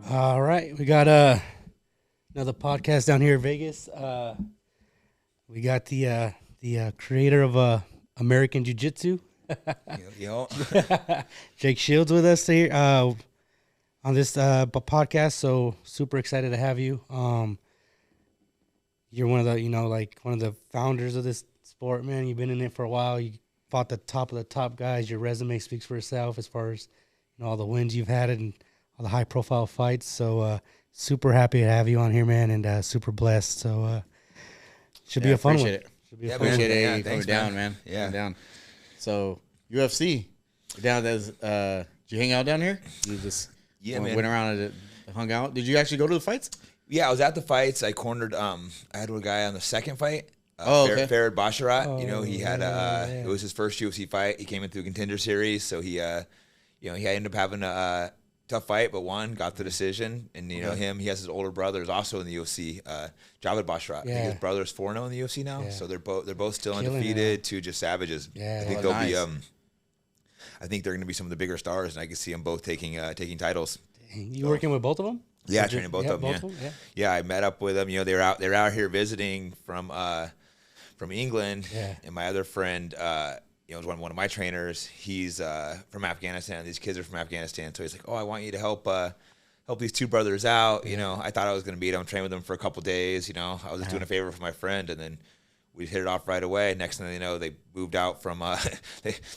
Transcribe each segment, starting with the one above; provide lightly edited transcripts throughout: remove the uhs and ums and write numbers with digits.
All right, we got another podcast down here in Vegas. We got the creator of American Jiu Jitsu, Yo. Jake Shields, with us here on this podcast. So super excited to have you. You're one of the founders of this sport, man. You've been in it for a while. You fought the top of the top guys. Your resume speaks for itself as far as all the wins you've had and all the high profile fights. So super happy to have you on here, man, and super blessed. So should be a fun one. It. Should be a Yeah, fun one. appreciate it. Yeah, You thanks, coming down, man. man. Yeah. Coming down. So UFC, you down as did you hang out down here? You just went around and hung out. Did you actually go to the fights? Yeah, I was at the fights. I cornered. I had a guy on the second fight. Okay. Farid Basharat. He had yeah. it was his first UFC fight. He came in through Contender Series, so he ended up having a tough fight, but won, got the decision. And he has his older brother is also in the UFC, Javid Basharat. Yeah. I think his brother's 4-0 in the UFC now, Yeah. so they're both still Killing undefeated. Two just savages. Yeah, I think yeah. they'll Nice. be. I think they're going to be some of the bigger stars, and I can see them both taking titles. You working with both of them? Yeah, training both of them. Yeah, I met up with them. They're out here visiting from England. Yeah. And my other friend, was one of my trainers. He's from Afghanistan. These kids are from Afghanistan. So he's like, "Oh, I want you to help these two brothers out." I thought I was going to meet them, train with them for a couple days. I was just doing a favor for my friend, and then we hit it off right away. Next thing they know, they moved out from.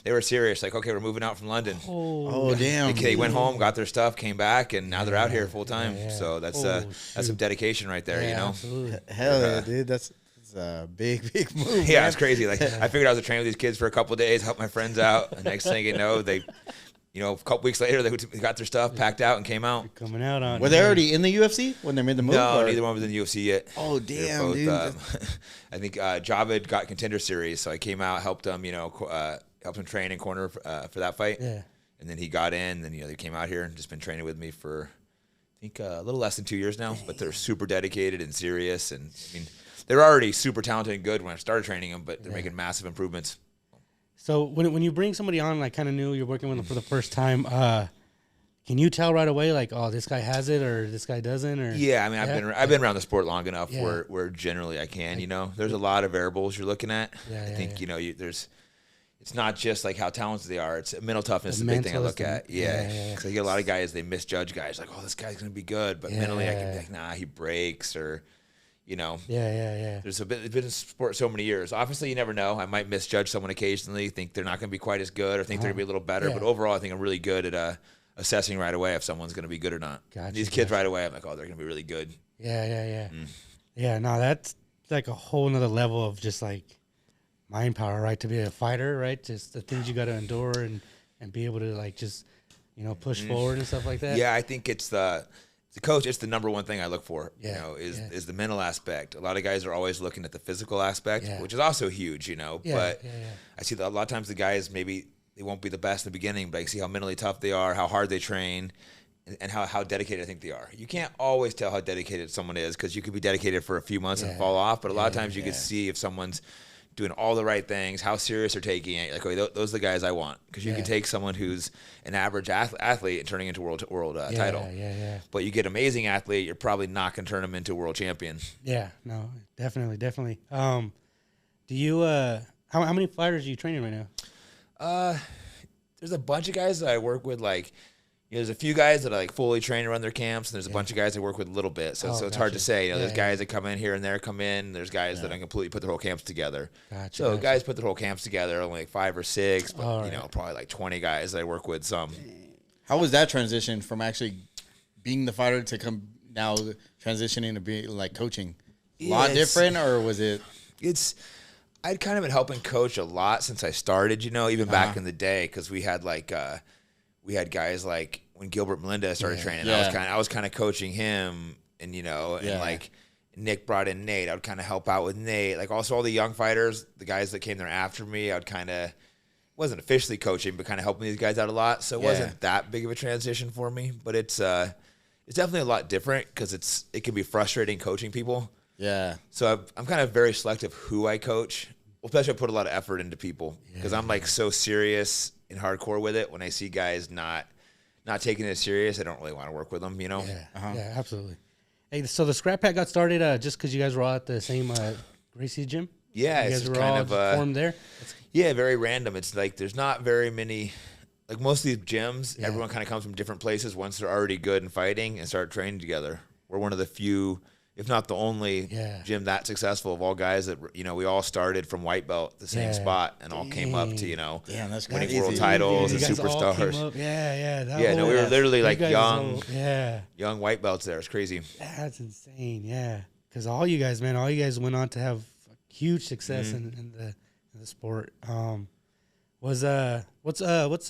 They were serious, like, "Okay, we're moving out from London." Oh, damn. They went home, got their stuff, came back, and now they're out here full time. Yeah. So that's shoot. some dedication right there. Yeah, absolutely. Hell yeah, dude. That's a big move. Yeah, man. it's crazy. Like I figured I was to train with these kids for a couple of days, help my friends out. The next thing you know, they, a couple weeks later, they got their stuff packed out and came out. Coming out on. Were they already in the UFC when they made the move? No, or? neither one was in the UFC yet. Oh, They're damn, both, dude. I think Javid got Contender Series, so I came out, helped him, helped him train in corner for that fight. Yeah. And then he got in, and they came out here and just been training with me for, I think, a little less than 2 years now. But they're super dedicated and serious, and I mean, they're already super talented and good when I started training them, but they're making massive improvements. So when you bring somebody on, like kind of new, you're working with them for the first time, can you tell right away, like, oh, this guy has it or this guy doesn't? Or Yeah, I mean, I've been around the sport long enough Yeah. where generally I can, there's a lot of variables you're looking at. Yeah, I yeah, think, yeah. it's not just like how talented they are. It's mental toughness is a The big thing I mental look is the- at. yeah, Yeah. yeah. Because I get a lot of guys, they misjudge guys like, oh, this guy's going to be good. But mentally I can be like, nah, he breaks or, Yeah. There's been in sport so many years. Obviously, you never know. I might misjudge someone occasionally, think they're not going to be quite as good or think they're going to be a little better. Yeah. But overall, I think I'm really good at assessing right away if someone's going to be good or not. Gotcha, These kids right away, I'm like, oh, they're going to be really good. Yeah. Yeah, no, that's like a whole nother level of just like mind power, right? To be a fighter, right? Just the things you got to endure and be able to like just, push forward and stuff like that. Yeah, I think it's the coach. It's the number one thing I look for. Yeah, Is the mental aspect. A lot of guys are always looking at the physical aspect, Yeah. which is also huge. But Yeah. I see that a lot of times the guys maybe they won't be the best in the beginning, but I see how mentally tough they are, how hard they train, and how dedicated I think they are. You can't always tell how dedicated someone is because you could be dedicated for a few months and fall off, but a lot of times you can see if someone's doing all the right things, how serious they're taking it. Like, okay, those are the guys I want because you can take someone who's an average athlete and turning into a world title. Yeah. But you get amazing athlete, you're probably not going to turn them into a world champion. Yeah, no, definitely. Do you, how many fighters are you training right now? There's a bunch of guys that I work with, like, there's a few guys that I like fully train to run their camps, and there's a bunch of guys I work with a little bit. So it's hard to say. There's guys that come in here and there, come in. There's guys that I completely put their whole camps together. So guys put their whole camps together, only like 5 or 6, but probably like 20 guys that I work with. Some. How was that transition from actually being the fighter to come now transitioning to being like coaching? A lot different, or was it? I'd kind of been helping coach a lot since I started, even back in the day, because we had guys like when Gilbert Melinda started training. I was kind of coaching him, and like Nick brought in Nate. I would kind of help out with Nate. Like also all the young fighters, the guys that came there after me, I would kind of wasn't officially coaching, but kind of helping these guys out a lot. So it wasn't that big of a transition for me, but it's definitely a lot different because it can be frustrating coaching people. Yeah. So I'm kind of very selective who I coach, especially I put a lot of effort into people because I'm like so serious and hardcore with it when I see guys not not taking it serious, I don't really want to work with them, you know? Yeah, yeah, absolutely. Hey, so the Scrap Pack got started just because you guys were all at the same Gracie gym? Yeah, you it's guys were kind all of formed there? Yeah, very random. It's like there's not very many, like most of these gyms, everyone kind of comes from different places once they're already good in fighting and start training together. We're one of the few, if not the only gym that successful of all guys that, you know, we all started from white belt, the same spot, and all came up to, you know, winning world titles and superstars. No, we were literally like young white belts there. It's crazy. That's insane. Yeah. Because all you guys went on to have huge success in the sport. What's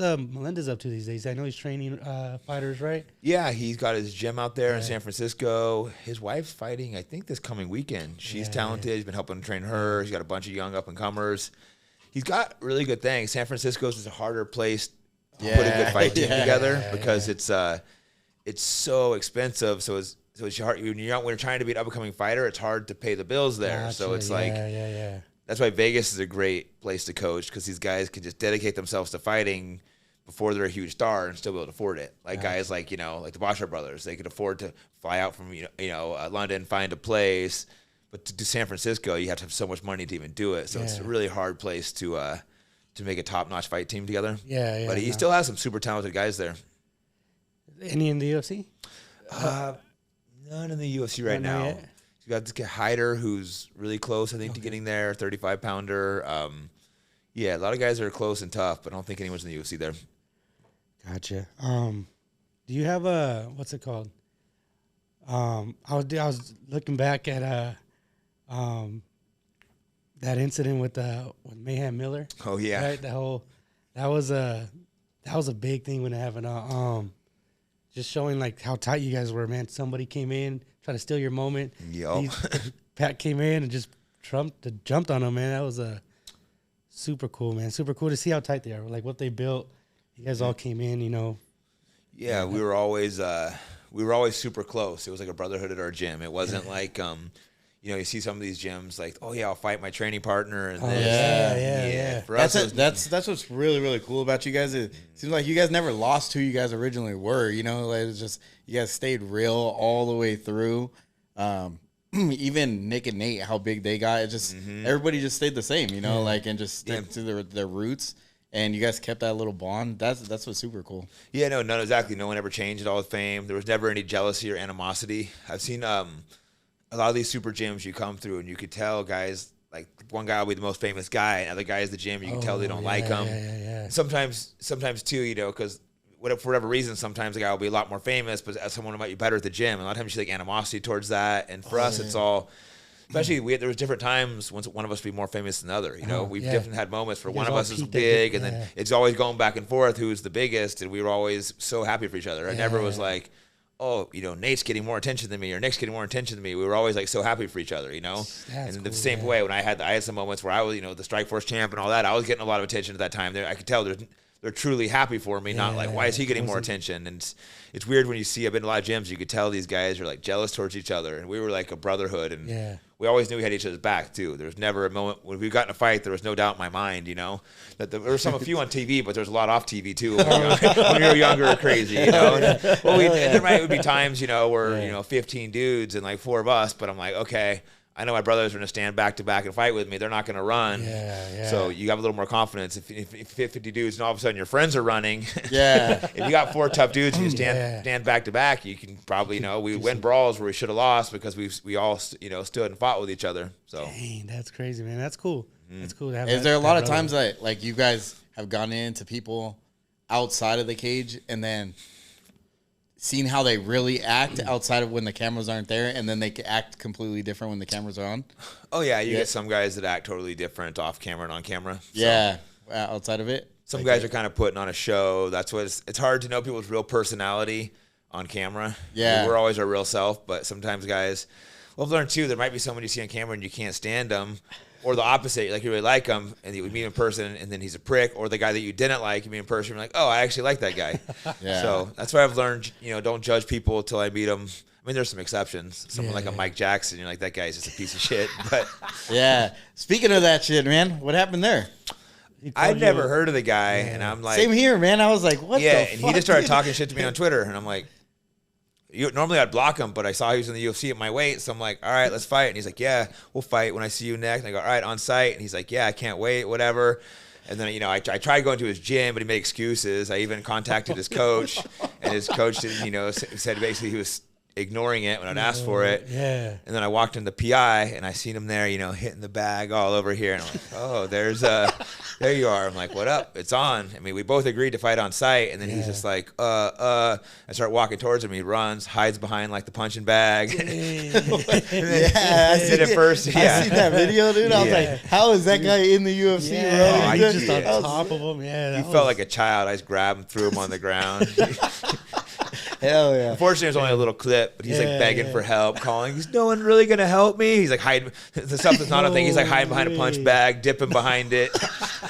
Melendez up to these days? I know he's training fighters, right? Yeah, he's got his gym out there in San Francisco. His wife's fighting, I think, this coming weekend. She's talented. Yeah. He's been helping train her. He's got a bunch of young up-and-comers. He's got really good things. San Francisco's is a harder place to put a good fight team together because it's so expensive. So it's hard. When you're trying to be an up-and-coming fighter, it's hard to pay the bills there. Gotcha. So it's that's why Vegas is a great place to coach because these guys can just dedicate themselves to fighting before they're a huge star and still be able to afford it. Like guys like, you know, like the Bosher brothers, they could afford to fly out from, London, find a place. But to do San Francisco, you have to have so much money to even do it. So it's a really hard place to make a top-notch fight team together. But he still has some super talented guys there. Any in the UFC? None in the UFC right now. Yet. You got this guy Hyder, who's really close, I think, to getting there, 35-pounder. A lot of guys are close and tough, but I don't think anyone's in the UFC there. Gotcha. Do you have what's it called? I was looking back at that incident with Mayhem Miller. Oh yeah, right. That was a big thing when it happened. Just showing like how tight you guys were, man. Somebody came in, tried to steal your moment. Pat came in and just jumped on him, man. That was super cool, man. Super cool to see how tight they are. Like what they built. You guys all came in, you know. Yeah, we were always super close. It was like a brotherhood at our gym. It wasn't like you see some of these gyms like, oh yeah, I'll fight my training partner and For us, that's what's really, really cool about you guys. It seems like you guys never lost who you guys originally were. You know, like it's just you guys stayed real all the way through. Even Nick and Nate, how big they got, it just everybody just stayed the same. You know, like and just stayed to their roots. And you guys kept that little bond. That's what's super cool. Yeah, no, exactly. No one ever changed at all with fame. There was never any jealousy or animosity. I've seen a lot of these super gyms you come through, and you could tell guys, like one guy will be the most famous guy, and other guy is the gym. You can tell they don't like him. Yeah. Sometimes too, you know, because for whatever reason, sometimes the guy will be a lot more famous, but someone might be better at the gym. And a lot of times you see like animosity towards that. And for us, it's all. Especially, there was different times when one of us would be more famous than the other. You know, we've definitely had moments where one of us is big, and then it's always going back and forth who's the biggest, and we were always so happy for each other. It never was like, oh, you know, Nate's getting more attention than me, or Nick's getting more attention than me. We were always like so happy for each other, you know. And in the same way, when I had some moments where I was, you know, the Strikeforce champ and all that, I was getting a lot of attention at that time. I could tell they're truly happy for me, not like, why is he getting more attention? And it's weird when you see, I've been to a lot of gyms, you could tell these guys are like jealous towards each other, and we were like a brotherhood, and we always knew we had each other's back too. There was never a moment when we got in a fight, there was no doubt in my mind, you know, that there were a few on TV, but there was a lot off TV too when you were younger or crazy, you know. And there would be times, you know, where, you know, 15 dudes and like 4 of us, but I'm like, okay, I know my brothers are going to stand back to back and fight with me. They're not going to run. So you have a little more confidence. If 50 dudes and all of a sudden your friends are running. If you got 4 tough dudes and you stand back to back, you can probably, you know, we win brawls where we should have lost because we all, you know, stood and fought with each other. So dang, that's crazy, man. That's cool. That's cool to have. Is there a lot of times that like you guys have gone into people outside of the cage and then seen how they really act outside of when the cameras aren't there, and then they act completely different when the cameras are on? Oh, yeah. You get some guys that act totally different off camera and on camera. So outside of it. Some guys are kind of putting on a show. That's what it's hard to know people's real personality on camera. Yeah. We're always our real self, but sometimes guys, well, I've learned too, there might be someone you see on camera and you can't stand them. Or the opposite, like you really like him, and you meet in person, and then he's a prick. Or the guy that you didn't like, you meet in person, you're like, oh, I actually like that guy. So that's why I've learned, you know, don't judge people until I meet them. I mean, there's some exceptions. Someone like a Mike Jackson, you're like, that guy's just a piece of shit. But speaking of that shit, man, what happened there? I'd never heard of the guy, and I'm like, same here, man. I was like, what? Yeah, the and fuck, he just started dude? talking shit to me on Twitter, and I'm like, normally I'd block him, but I saw he was in the UFC at my weight, so I'm like, all right, let's fight. And he's like, yeah, we'll fight when I see you next. And I go, all right, on site. And he's like, yeah, I can't wait, whatever. And then, I tried going to his gym, but he made excuses. I even contacted his coach, and his coach didn't, said basically he was ignoring it when I'd asked for it. Yeah. And then I walked in the PI, and I seen him there, hitting the bag all over here. And I'm like, oh, there you are. I'm like, what up? It's on. I mean, we both agreed to fight on site. And then he's just like, I start walking towards him. He runs, hides behind like the punching bag. I seen that video, dude. I was like, how is that guy in the UFC, bro? I just on top of him. Yeah. He felt like a child. I just grabbed him, threw him on the ground. Hell yeah. Unfortunately, it was only a little clip, but he's like begging for help, calling. Is no one really going to help me? He's like hiding. The stuff that's not a thing. He's like hiding behind a punch bag, dipping behind it.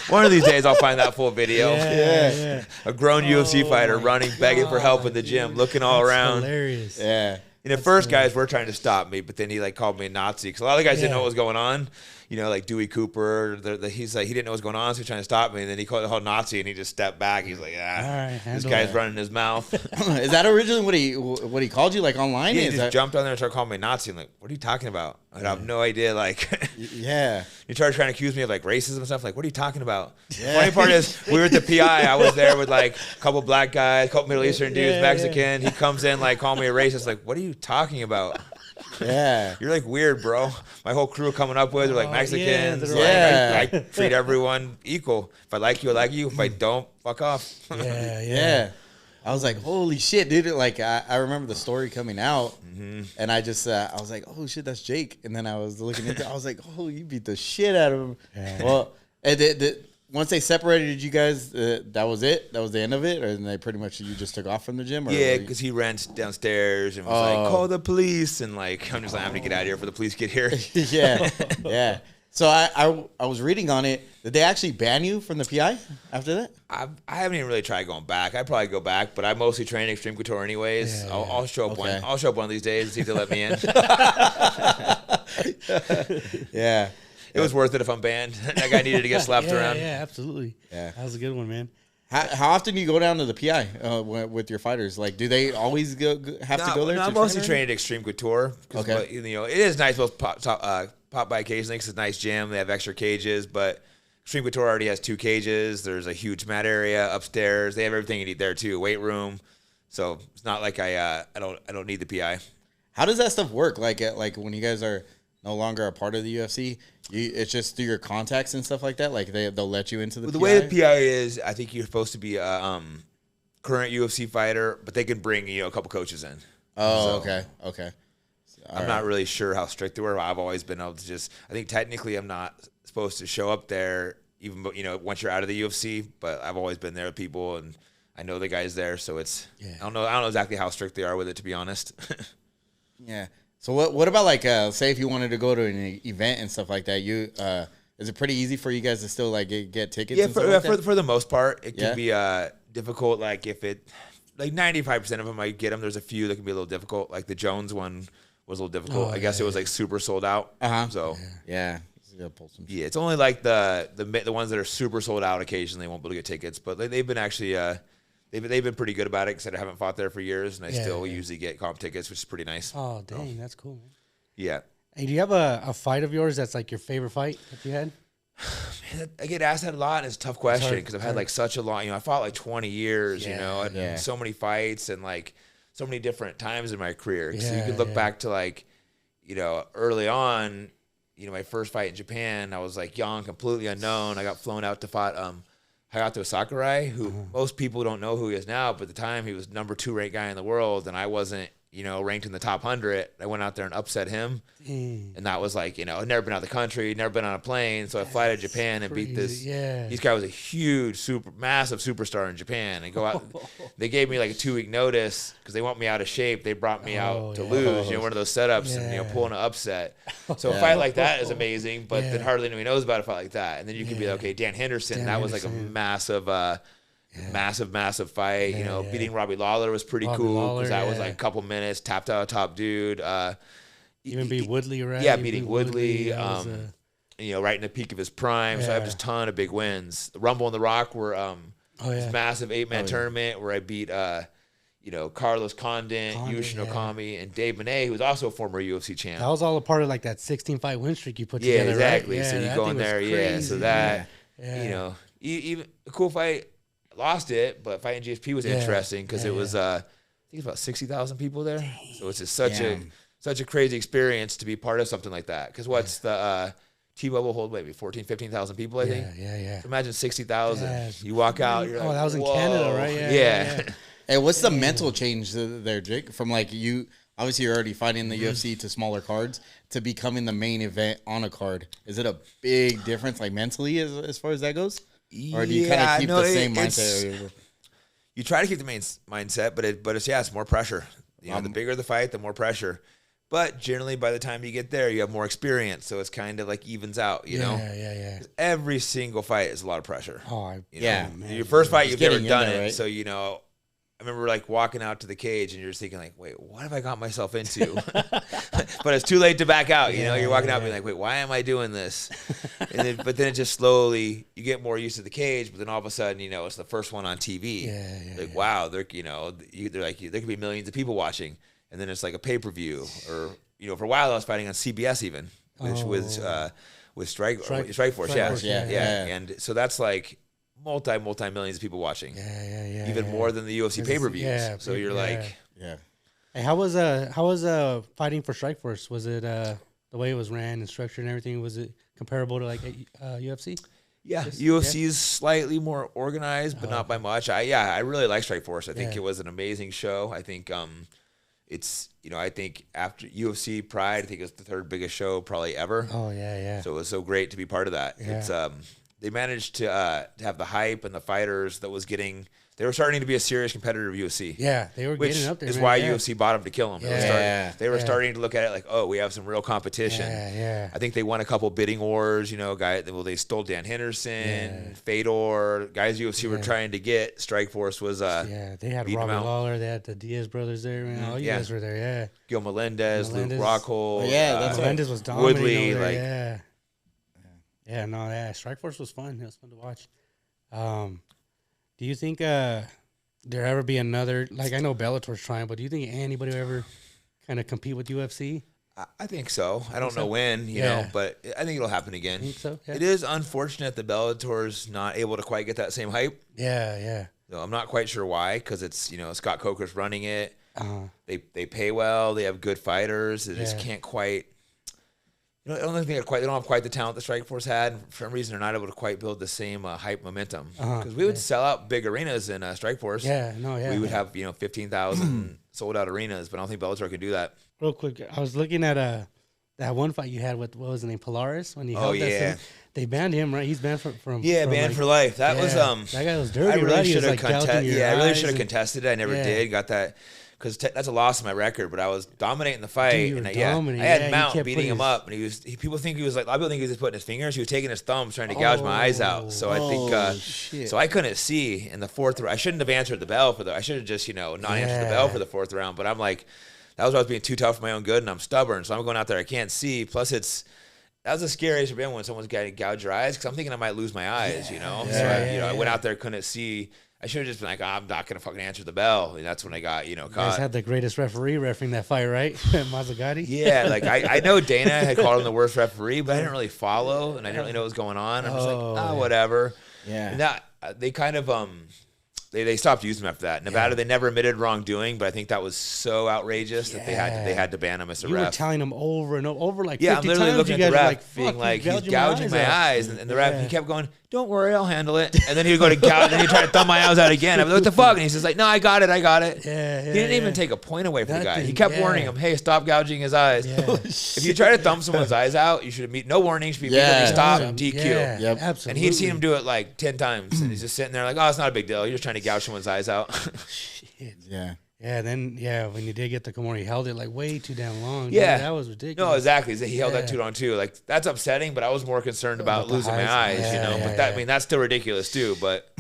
One of these days, I'll find that full video. Yeah. A grown UFC fighter running, begging for help in the gym, looking all around. Hilarious. Yeah. And at first, guys were trying to stop me, but then he like called me a Nazi because a lot of the guys didn't know what was going on. Like Dewey Cooper, he's like he didn't know what was going on, so he was trying to stop me. And then he called the whole Nazi, and he just stepped back. He's like, this guy's running his mouth. Is that originally what he called you, like online? He just jumped on there and started calling me Nazi. I'm like, what are you talking about? I have no idea. Like, yeah. He started trying to accuse me of like racism and stuff. Like, what are you talking about? Yeah. The funny part is, we were at the PI. I was there with like a couple black guys, a couple Middle Eastern dudes, Mexican. He comes in like, call me a racist. Like, what are you talking about? Yeah. You're like weird, bro. My whole crew coming up with are like Mexicans. Yeah. I treat everyone equal. If I like you, I like you. If I don't, fuck off. Yeah. I was like, holy shit, dude. Like, I remember the story coming out, and I just, I was like, oh shit, that's Jake. And then I was looking into it. I was like, oh, you beat the shit out of him. Yeah. Well, and once they separated you guys, that was it? That was the end of it? Or then they pretty much, you just took off from the gym? Or yeah, because he ran downstairs and was like, call the police. And like, I'm just like, I'm going to get out of here before the police get here. Yeah. So I was reading on it. Did they actually ban you from the PI after that? I haven't even really tried going back. I'd probably go back, but I mostly train Extreme Couture anyways. Yeah, I'll show up one. I'll show up one of these days and see if they let me in. Yeah. It was worth it if I'm banned. That guy needed to get slapped around. Yeah, absolutely. Yeah. That was a good one, man. How often do you go down to the PI with your fighters? Like, do they always have to go there? No, I'm mostly trained at Extreme Couture. Okay. It is nice. Both pop by occasionally because it's a nice gym. They have extra cages, but Extreme Couture already has 2 cages. There's a huge mat area upstairs. They have everything you need there too. Weight room. So it's not like I don't need the PI. How does that stuff work? Like when you guys are no longer a part of the UFC, it's just through your contacts and stuff like that. Like they'll let you into the PI? The way the PI is, I think you're supposed to be a current UFC fighter, but they can bring a couple coaches in. Oh, so, okay. I'm not really sure how strict they were. I've always been able to I think technically I'm not supposed to show up there even once you're out of the UFC, but I've always been there with people and I know the guys there, so it's I don't know exactly how strict they are with it, to be honest. Yeah. So what about like say if you wanted to go to an event and stuff like that, is it pretty easy for you guys to still like get tickets? Yeah, and stuff like that? for the most part, it can be difficult. Like if it 95% of them I get them. There's a few that can be a little difficult. Like the Jones one was a little difficult. I guess it was like super sold out. So yeah. Yeah, it's only like the ones that are super sold out occasionally won't be able to get tickets, but they've been actually they've been pretty good about it because I haven't fought there for years, and I still usually get comp tickets, which is pretty nice. Oh, dang, that's cool, man. Yeah. Hey, do you have a fight of yours that's like your favorite fight that you had? Man, I get asked that a lot, and it's a tough question because I've had like such a long, I fought like 20 years, and so many fights and like so many different times in my career. So you can look back to like, early on, my first fight in Japan, I was like young, completely unknown. I got flown out to fight Hayato Sakurai, who most people don't know who he is now, but at the time he was number 2 ranked guy in the world, and I wasn't, ranked in the top 100. I went out there and upset him, and that was like, I'd never been out of the country, never been on a plane, so I fly to Japan and beat this. Yeah. This guy was a huge, massive superstar in Japan. And go out. They gave me like a 2-week notice because they want me out of shape. They brought me out to lose, one of those setups, and pulling an upset. So a fight like that is amazing, but then hardly anybody knows about a fight like that. And then you can be like, okay, Dan Henderson, that was like a massive fight. Beating Robbie Lawler was pretty cool because that was like a couple minutes, tapped out a top dude. Even beat Woodley, right? Yeah, beating Woodley. right in the peak of his prime. So I have just a ton of big wins. The Rumble and the Rock were this massive 8-man tournament where I beat Carlos Condit, Yushin Okami, and Dave Monet, who was also a former UFC champ. That was all a part of like that 16-fight win streak you put together, exactly. Right? So you go in there, so that even a cool fight. Lost it, but fighting GSP was interesting because it was I think about 60,000 people there. So it's just such a crazy experience to be part of something like that. Because what's the T-Mobile hold maybe 14,000, 15,000 people, I think. Yeah. So imagine 60,000. You walk out, you're like, that was in whoa. Canada, right? Yeah. Hey, what's the mental change there, Jake? From like you, obviously you're already fighting the UFC to smaller cards to becoming the main event on a card. Is it a big difference, like mentally, as far as that goes? Or do you kind of keep the same mindset? You try to keep the main mindset, but it's more pressure. The bigger the fight, the more pressure. But generally, by the time you get there, you have more experience, so it's kind of like evens out. You know? Yeah. Every single fight is a lot of pressure. Man. Your first fight, you've never done it, right? so I remember like walking out to the cage and you're just thinking like, wait, what have I got myself into? But it's too late to back out. You're walking out being like, wait, why am I doing this? But then it just slowly, you get more used to the cage, but then all of a sudden, it's the first one on TV. Wow, they're like, there could be millions of people watching. And then it's like a pay-per-view or, for a while I was fighting on CBS even, which with Strikeforce. Yeah. And so that's like, multi-millions of people watching. Even more than the UFC pay-per-views. So you're like... Hey, how was fighting for Strikeforce? Was it the way it was ran and structured and everything? Was it comparable to like UFC? Yeah, UFC is slightly more organized, but not by much. I really like Strikeforce. I think it was an amazing show. I think it's I think after UFC Pride, I think it's the third biggest show probably ever. So it was so great to be part of that. It's they managed to have the hype and the fighters that was getting. They were starting to be a serious competitor of UFC. Yeah, they were getting up there. Which is why UFC bought them to kill them. They were starting to look at it like, oh, we have some real competition. I think they won a couple bidding wars. They stole Dan Henderson, Fedor, guys UFC were trying to get. Strikeforce was they had Robert Lawler, they had the Diaz brothers there, man. All you guys were there, Gil Melendez, Luke Rockhold. That's Melendez was dominating Woodley, over there, Strikeforce was fun. It was fun to watch. Do you think there ever be another, like I know Bellator's trying, but do you think anybody will ever kind of compete with UFC? I think so. I don't know when, but I think it'll happen again. Think so? Yeah. It is unfortunate that Bellator's not able to quite get that same hype. Yeah. So I'm not quite sure why, because it's, Scott Coker's running it. They pay well. They have good fighters. They just can't quite. I don't think they don't have quite the talent that Strikeforce had. For some reason, they're not able to quite build the same hype momentum. Because we would sell out big arenas in Strikeforce. We would have 15,000 sold out arenas, but I don't think Bellator can do that. Real quick, I was looking at that one fight you had with what was his name, Polaris, when he held that. They banned him, right? He's banned from banned for life. That was that guy was dirty. I really should have contested. contested it. I never did. Got that. Because that's a loss in my record, but I was dominating the fight, and I had Mount beating him up, and people think he was like, a lot of people think he was just putting his fingers. He was taking his thumbs, trying to gouge my eyes out. So I think, so I couldn't see in the fourth round. I shouldn't have answered the bell I should have just not answered the bell for the fourth round. But I'm like, that was why I was being too tough for my own good, and I'm stubborn. So I'm going out there, I can't see. Plus that was the scariest for me when someone's got to gouge your eyes, because I'm thinking I might lose my eyes, So I went out there, couldn't see. I should have just been like, I'm not going to fucking answer the bell. And that's when I got, caught. You guys had the greatest referee refereeing that fight, right? Mazzagatti? Yeah, like I know Dana had called him the worst referee, but I didn't really follow, and I didn't really know what was going on. I'm just like, whatever. Yeah. And that, they kind of, they stopped using him after that. Nevada, they never admitted wrongdoing, but I think that was so outrageous that they had to ban him as a ref. You were telling him over and over like 50 I'm literally times. looking at the ref being like, he's gouging my eyes. And the ref, he kept going, don't worry, I'll handle it. And then he would go to gouge, and then he'd try to thumb my eyes out again. I'm like, what the fuck? And he's just like, no, I got it. He didn't even take a point away from the guy. He kept warning him, hey, stop gouging his eyes. If you try to thumb someone's eyes out, you should have no warning. Should be stop, DQ. Absolutely. And he'd seen him do it like 10 times. And he's just sitting there like, oh, it's not a big deal. You're just trying to gouge someone's eyes out. Shit. Yeah. Then when you did get the Kimura, he held it like way too damn long. Yeah. Dude, that was ridiculous. No, exactly. He held that too long too. Like, that's upsetting, but I was more concerned about losing my eyes, But I mean, that's still ridiculous too. But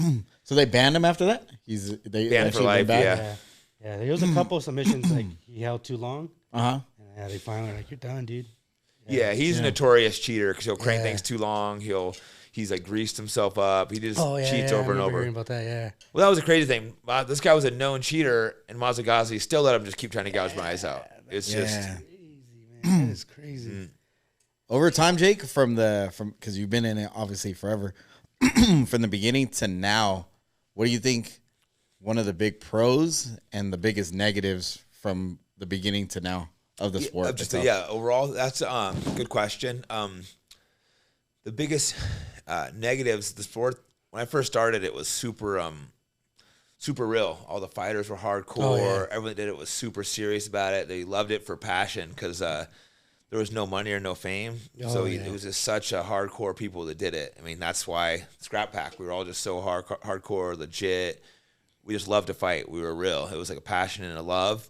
so they banned him after that? They banned for life, Yeah, there was a couple of submissions like he held too long. Uh-huh. And they finally were like, you're done, dude. Yeah, he's a notorious cheater because he'll crank things too long. He's like greased himself up. He just cheats over and over. Hearing about that, yeah. Well, that was a crazy thing. This guy was a known cheater, and Mazagazi still let him just keep trying to gouge my eyes out. It's just crazy, man. That is crazy. Over time, Jake, because you've been in it obviously forever, from the beginning to now, what do you think one of the big pros and the biggest negatives from the beginning to now of the sport? Overall, that's a good question. The biggest negatives of the sport, when I first started, it was super real. All the fighters were hardcore. Everyone that did it was super serious about it. They loved it for passion because there was no money or no fame. It was just such a hardcore people that did it. I mean, that's why Scrap Pack, we were all just so hardcore, legit. We just loved to fight. We were real. It was like a passion and a love.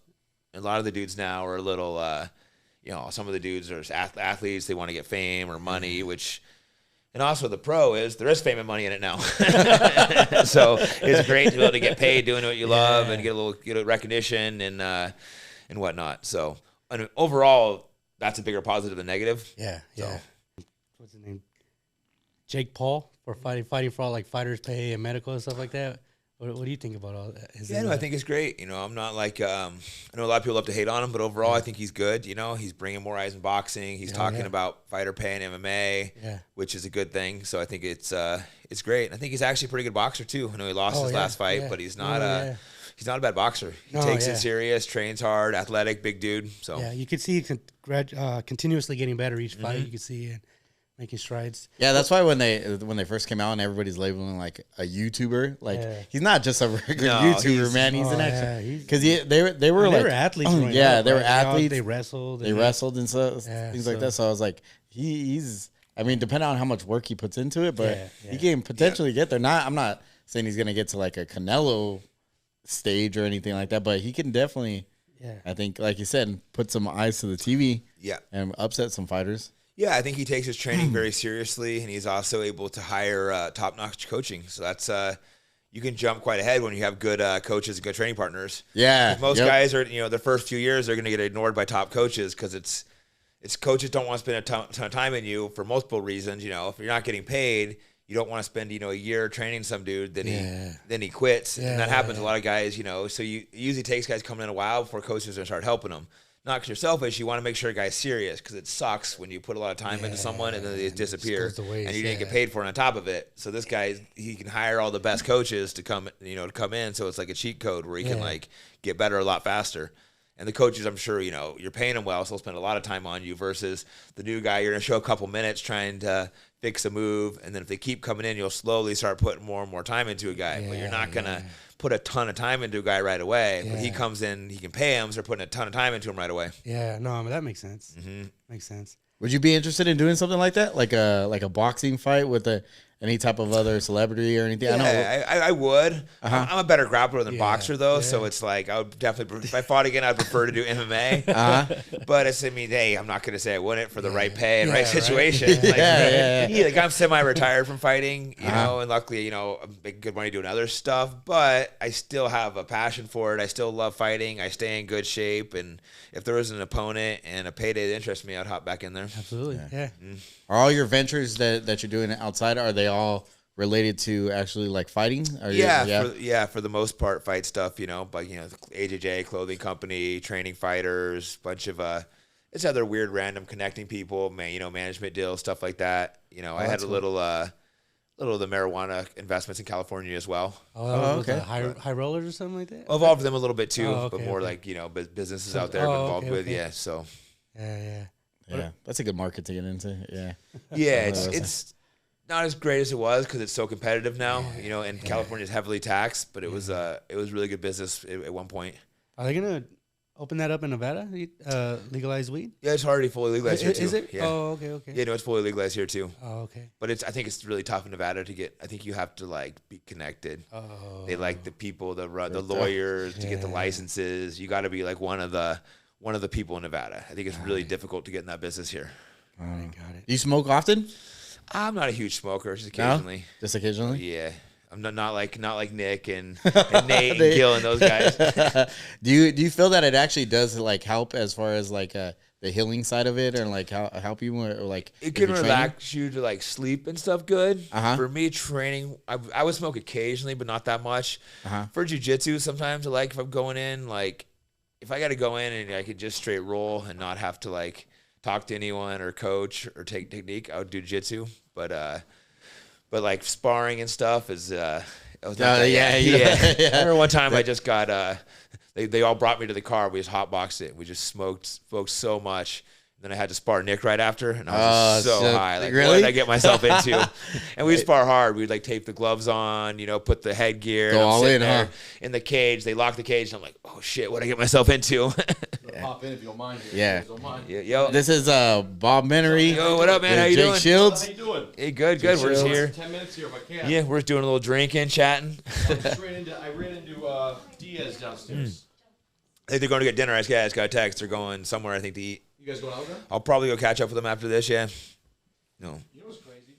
And a lot of the dudes now are a little, some of the dudes are athletes. They want to get fame or money, and also the pro is there is fame and money in it now. So it's great to be able to get paid doing what you love and get a recognition and whatnot. So overall, that's a bigger positive than negative. Yeah. What's his name? Jake Paul for fighting for all like fighters pay and medical and stuff like that. What do you think about all that? I think it's great. I'm not like I know a lot of people love to hate on him, but overall, I think he's good. He's bringing more eyes in boxing. He's talking about fighter pay and MMA, which is a good thing. So I think it's great. I think he's actually a pretty good boxer too. I know he lost his last fight, but he's not he's not a bad boxer. He takes it serious, trains hard, athletic, big dude. So you could see continuously getting better each fight. You could see it. Making strides. Yeah, that's why when they first came out and everybody's labeling like a YouTuber, he's not just a regular YouTuber, man. He's an actual because they were athletes. They were athletes. They wrestled. They wrestled and things like that. So I was like, he's. I mean, depending on how much work he puts into it, but he can potentially get there. I'm not saying he's gonna get to like a Canelo stage or anything like that, but he can definitely. Yeah. I think, like you said, put some eyes to the TV. Yeah. And upset some fighters. Yeah, I think he takes his training very seriously, and he's also able to hire top-notch coaching. So that's you can jump quite ahead when you have good coaches and good training partners. Yeah, most guys are the first few years they're going to get ignored by top coaches because it's coaches don't want to spend a ton of time in you for multiple reasons. If you're not getting paid, you don't want to spend a year training some dude, then he quits, and that happens to a lot of guys. So it usually takes guys coming in a while before coaches are going to start helping them. Not because you're selfish, you want to make sure a guy's serious because it sucks when you put a lot of time into someone and then they disappear and you didn't get paid for it on top of it. So this guy, he can hire all the best coaches to come in. So it's like a cheat code where he can get better a lot faster. And the coaches, I'm sure, you're paying them well, so they'll spend a lot of time on you versus the new guy. You're going to show a couple minutes trying to fix a move, and then if they keep coming in, you'll slowly start putting more and more time into a guy. But you're not going to put a ton of time into a guy right away. When he comes in, he can pay him, so they're putting a ton of time into him right away. Yeah, no, I mean, that makes sense. Makes sense. Would you be interested in doing something like that, like a boxing fight with any type of other celebrity or anything? Yeah, I would. I'm a better grappler than boxer, though, so it's like I would definitely, if I fought again, I'd prefer to do MMA. But hey, I'm not going to say I wouldn't for the right pay and right situation. Right? I'm semi-retired from fighting, and luckily, I'm making good money doing other stuff, but I still have a passion for it. I still love fighting. I stay in good shape, and if there was an opponent and a payday that interests me, I'd hop back in there. Absolutely, yeah. Are all your ventures that you're doing outside, are they all related to actually like fighting? For the most part, fight stuff, like, AJJ clothing company, training fighters, bunch of, it's other weird random connecting people, management deals, stuff like that. I had a little of the marijuana investments in California as well. Okay. High rollers or something like that? Involved with them a little bit too, but more like, businesses out there involved with. Okay. Yeah. So. Yeah, that's a good market to get into. Yeah. Yeah, it's not as great as it was because it's so competitive now. And California is heavily taxed, but it was really good business at one point. Are they gonna open that up in Nevada? Legalize weed? Yeah, it's already fully legalized here too. Is it? Yeah. Oh, okay. Yeah, no, it's fully legalized here too. Oh, okay. But I think it's really tough in Nevada to get. I think you have to be connected. Oh. They like the people, the lawyers to get the licenses. You got to be like one of the people in Nevada. I think it's really difficult to get in that business here. Got it. Do you smoke often? I'm not a huge smoker, just occasionally. No? Just occasionally? Yeah. I'm not like Nick and Nate and Gil and those guys. Do you feel that it actually does help as far as the the healing side of it, or like help you, or like it can relax you to like sleep and stuff good. For me, training, I would smoke occasionally, but not that much. For jiu-jitsu, sometimes I like if I'm going in, like if I got to go in and I could just straight roll and not have to like talk to anyone or coach or take technique, I would do jiu-jitsu. But like sparring and stuff is I remember one time I just got they all brought me to the car. We just hotboxed it. We just smoked so much. And then I had to spar Nick right after, and I was just so high. Like, what did I get myself into? And we spar hard. We'd like tape the gloves on, put the headgear. Go all in, in the cage. They lock the cage, and I'm like, oh shit, what did I get myself into? Pop in if you don't mind. Yo, this is Bob Menery. Yo, what up, man? How you doing? Jake Shields. How you doing? Hey, good. We're just here. 10 minutes here if I can. Yeah, we're just doing a little drinking, chatting. I ran into Diaz downstairs. I think they're going to get dinner. I just got a text. They're going somewhere, I think, to eat. You guys going out there? I'll probably go catch up with them after this, yeah. No. You know what's crazy?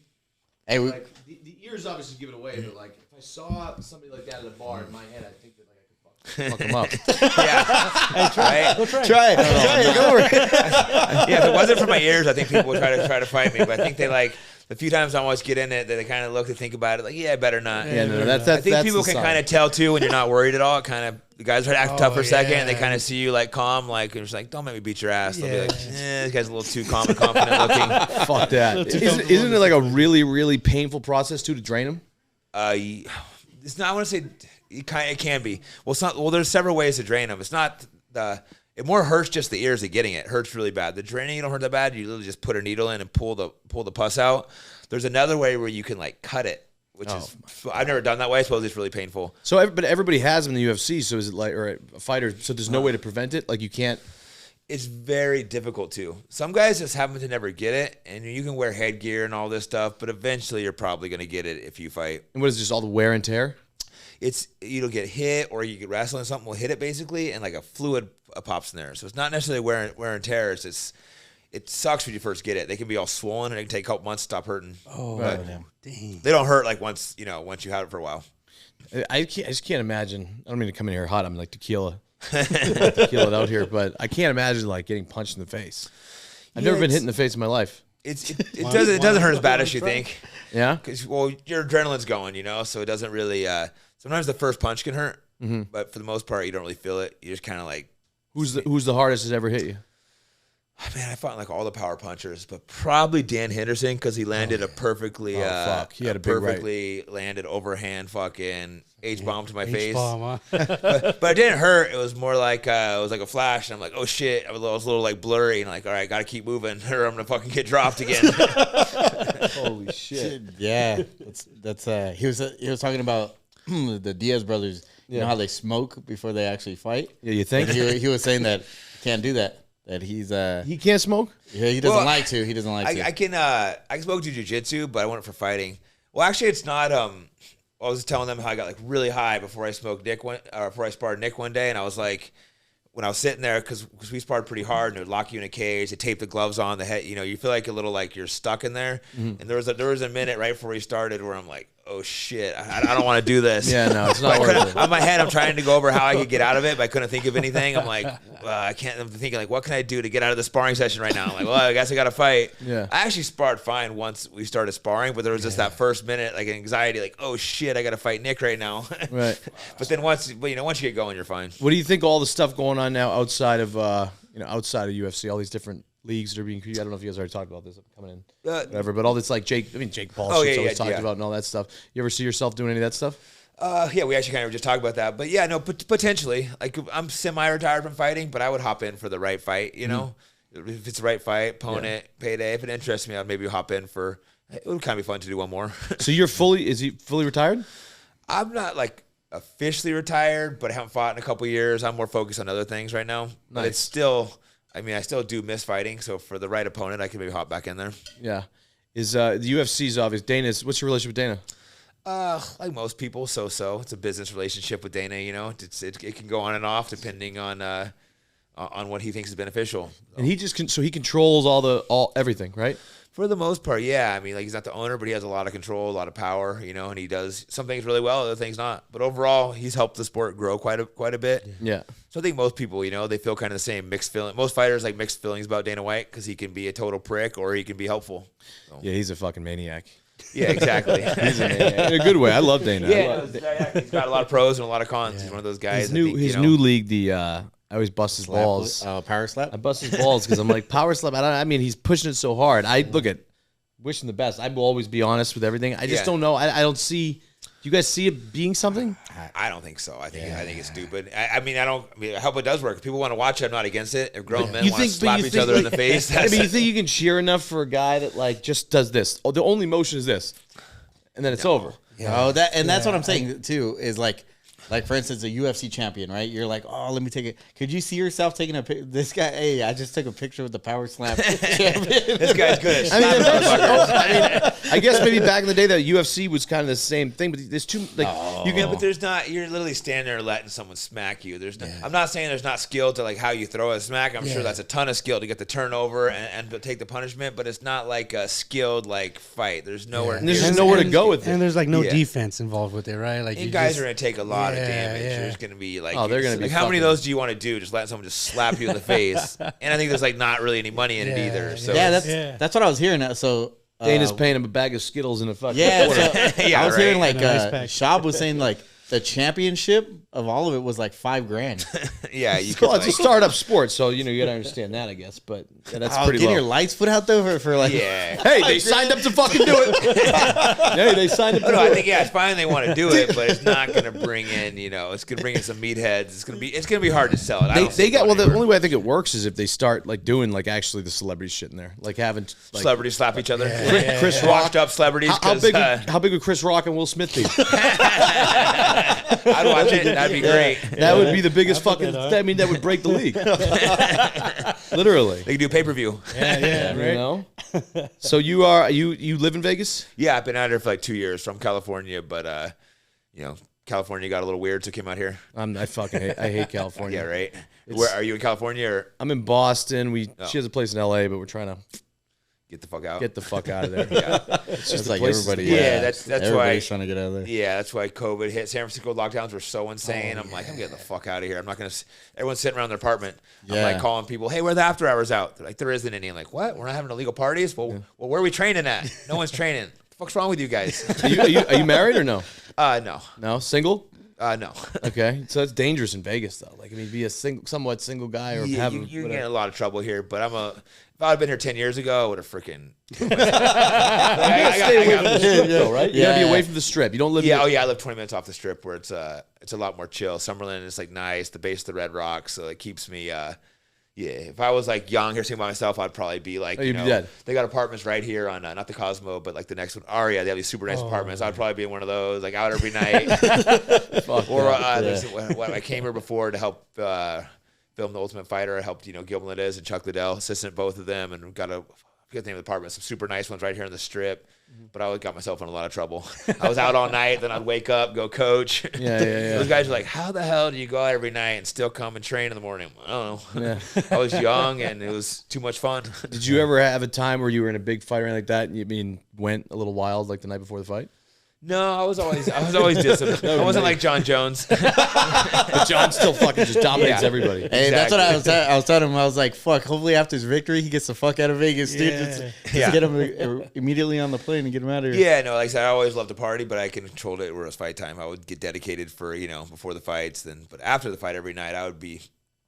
Hey, like, the ears obviously give it away, but like if I saw somebody like that at a bar in my head, I think that like I could fuck them up. Yeah. Try it. Go over it. Yeah, if it wasn't for my ears, I think people would try to fight me. But I think they like the few times I always get in it, they kind of look to think about it, like, yeah, better not. Yeah, no, that's I think people can kind of tell too when you're not worried at all. It kind of the guys try to act tough for a second, and they kind of see you like calm, like you're just like, don't make me beat your ass. They'll be like, this guy's a little too calm and confident looking. Fuck that. Isn't it like a really, really painful process too to drain them? It's not. I want to say it can be. Well, it's not. Well, there's several ways to drain them. It's not it more hurts just the ears of getting it. Hurts really bad. The draining, you don't hurt that bad. You literally just put a needle in and pull the pus out. There's another way where you can like cut it, which is I've never done that way. I suppose it's really painful. So, but everybody has them in the UFC. So is it like, or a fighter? So there's no way to prevent it. Like you can't. It's very difficult to. Some guys just happen to never get it, and you can wear headgear and all this stuff, but eventually you're probably going to get it if you fight. And what is it, just all the wear and tear? It's you'll get hit, or you get wrestling, and something will hit it basically, and like a fluid pops in there. So it's not necessarily wear and tear. It sucks when you first get it. They can be all swollen, and it can take a couple months to stop hurting. Oh, but dang. They don't hurt like once you have it for a while. I just can't imagine. I don't mean to come in here hot. I'm like tequila. Tequila it out here, but I can't imagine like getting punched in the face. I've never been hit in the face in my life. It doesn't hurt as bad as you think. Yeah, because your adrenaline's going, so it doesn't really. Sometimes the first punch can hurt, but for the most part, you don't really feel it. You just kind of like. Who's the hardest has ever hit you? Oh, man, I fought like all the power punchers, but probably Dan Henderson because he landed a perfectly. He had a big perfectly landed overhand fucking H-bomb to my face. Huh? but it didn't hurt. It was more like it was like a flash, and I'm like, oh shit! I was a little like blurry, and like, all right, gotta keep moving, or I'm gonna fucking get dropped again. Holy shit! Yeah, that's he was talking about the Diaz brothers. You know how they smoke before they actually fight? Yeah, you think? He was saying that you can't do that. That he can't smoke. Yeah, he doesn't like to. He doesn't like to. I can smoke jiu-jitsu, but I want it for fighting. Well, actually, it's not. I was telling them how I got like really high before I sparred Nick one day, and I was like, when I was sitting there, because we sparred pretty hard, and it would lock you in a cage. They tape the gloves on the head. You feel like a little like you're stuck in there. And there was a minute right before we started where I'm like, oh shit, I don't want to do this. Yeah, no, it's not worth it. On my head, I'm trying to go over how I could get out of it, but I couldn't think of anything. I'm like, I can't. I'm thinking like, what can I do to get out of the sparring session right now? I'm like, well, I guess I got to fight. Yeah. I actually sparred fine once we started sparring, but there was just that first minute, like anxiety, like, oh shit, I got to fight Nick right now. Right. But then once you get going, you're fine. What do you think all the stuff going on now outside of UFC, all these different leagues that are being created? I don't know if you guys already talked about this. I'm coming in, whatever. But all this like Jake Paul shit's always talked about and all that stuff. You ever see yourself doing any of that stuff? Yeah, we actually kind of just talked about that. But yeah, no, potentially. Like I'm semi-retired from fighting, but I would hop in for the right fight. If it's the right fight, opponent, payday. If it interests me, I'd maybe hop in for. It would kind of be fun to do one more. So is he fully retired? I'm not like officially retired, but I haven't fought in a couple of years. I'm more focused on other things right now. Nice. But it's still. I still do miss fighting, so for the right opponent, I can maybe hop back in there. Yeah. The UFC's obvious. What's your relationship with Dana? Like most people, so. It's a business relationship with Dana, It can go on and off depending on what he thinks is beneficial. And he just he controls everything, right? For the most part, yeah. I mean, like he's not the owner, but he has a lot of control, a lot of power, you know, and he does some things really well, other things not. But overall, he's helped the sport grow quite a bit. Yeah. So I think most people, you know, they feel kind of the same mixed feeling. Most fighters like mixed feelings about Dana White because he can be a total prick or he can be helpful. So. Yeah, he's a fucking maniac. Yeah, exactly. He's a maniac. In a good way. I love Dana. He's got a lot of pros and a lot of cons. He's one of those guys. His new league, I always bust his balls. Power slap? I bust his balls because I'm like, power slap. I mean, he's pushing it so hard. I look at, wish him the best. I will always be honest with everything. I just don't know. I don't see. Do you guys see it being something? I don't think so. I think it's stupid. I hope it does work. If people want to watch it, I'm not against it. If grown men want to slap each other in the face. I mean, you think you can cheer enough for a guy that like just does this? Oh, the only motion is this, and then it's over. Yeah. Oh, that's what I'm saying too. Is like for instance, a UFC champion, right? You're like, oh, let me take it. Could you see yourself taking a picture? This guy, hey, I just took a picture with the power slam champion. This guy's good. I guess maybe back in the day that UFC was kind of the same thing, but there's too like but there's not. You're literally standing there letting someone smack you. There's no, I'm not saying there's not skill to like how you throw a smack. I'm sure that's a ton of skill to get the turnover and to take the punishment, but it's not like a skilled like fight. There's nowhere. And there's just nowhere to go with it, and there's like no defense involved with it, right? Like and guys are gonna take a lot of damage. There's gonna be like, they're gonna be like how many of those do you want to do? Just let someone just slap you in the face. And I think there's like not really any money in it either. So that's what I was hearing. So Dana's paying him a bag of Skittles in a fucking I was hearing like Shab was saying like the championship of all of it was like $5,000. Yeah, it's a startup sport, so you gotta understand that, I guess. But that's pretty low. Getting your lights put out there for like, hey, they signed up to fucking do it. Hey, they signed up. I think it's fine they want to do it, but it's not gonna bring in, it's gonna bring in some meatheads. It's gonna be hard to sell it. The only way I think it works is if they start like doing like actually the celebrity shit in there, like having like, celebrities slap each other. Chris Rock, washed up celebrities. How big would Chris Rock and Will Smith be? I'd watch it. That'd be great. That would be the biggest fucking. I mean, that would break the league. Literally, they could do pay-per-view. Yeah, right. You know. So you live in Vegas? Yeah, I've been out here for like 2 years from California, but California got a little weird, so came out here. I hate California. Yeah, right. Where are you in California? Or? I'm in Boston. She has a place in LA, but we're trying to get the fuck out. Get the fuck out of there. It's just like everybody. That's everybody's trying to get out of there. Yeah, that's why COVID hit. San Francisco lockdowns were so insane. I'm like, I'm getting the fuck out of here. I'm not gonna. Everyone's sitting around their apartment. I'm like calling people, hey, where are the after hours out? They're like, there isn't any. I'm like, what? We're not having illegal parties? Well, where are we training at? No one's training. What the fuck's wrong with you guys? Are you married or no? No. No, single. No. Okay, so that's dangerous in Vegas, though. Like, I mean, be a somewhat single guy or have you get in a lot of trouble here. But if I'd been here 10 years ago, I would have freaking. Stay away from the strip, though, right? You gotta be away from the strip. You don't live. I live 20 minutes off the strip, where it's a lot more chill. Summerlin is like nice, the base of the Red Rocks, so it keeps me. If I was like young here, sitting by myself, I'd probably be like, you'd be dead. They got apartments right here on not the Cosmo, but like the next one, Aria. They have these super nice apartments. I'd probably be in one of those, like out every night. When I came here before to help film The Ultimate Fighter, I helped Gil Melendez and Chuck Liddell, assistant both of them, and got I forget the name of the apartment, some super nice ones right here on the strip. But I got myself in a lot of trouble. I was out all night, then I'd wake up, go coach. Yeah. Those guys are like, how the hell do you go out every night and still come and train in the morning? I don't know. Yeah. I was young, and it was too much fun. Did you ever have a time where you were in a big fight or anything like that, and you went a little wild like the night before the fight? No, I was always disciplined. I wasn't like John Jones. But John still fucking just dominates everybody. Hey, that's what I was telling him. I was like, fuck, hopefully after his victory, he gets the fuck out of Vegas, dude. Just get him immediately on the plane and get him out of here. Yeah, no, like I said, I always loved to party, but I controlled it where it was fight time. I would get dedicated for, before the fights. But after the fight every night, I would be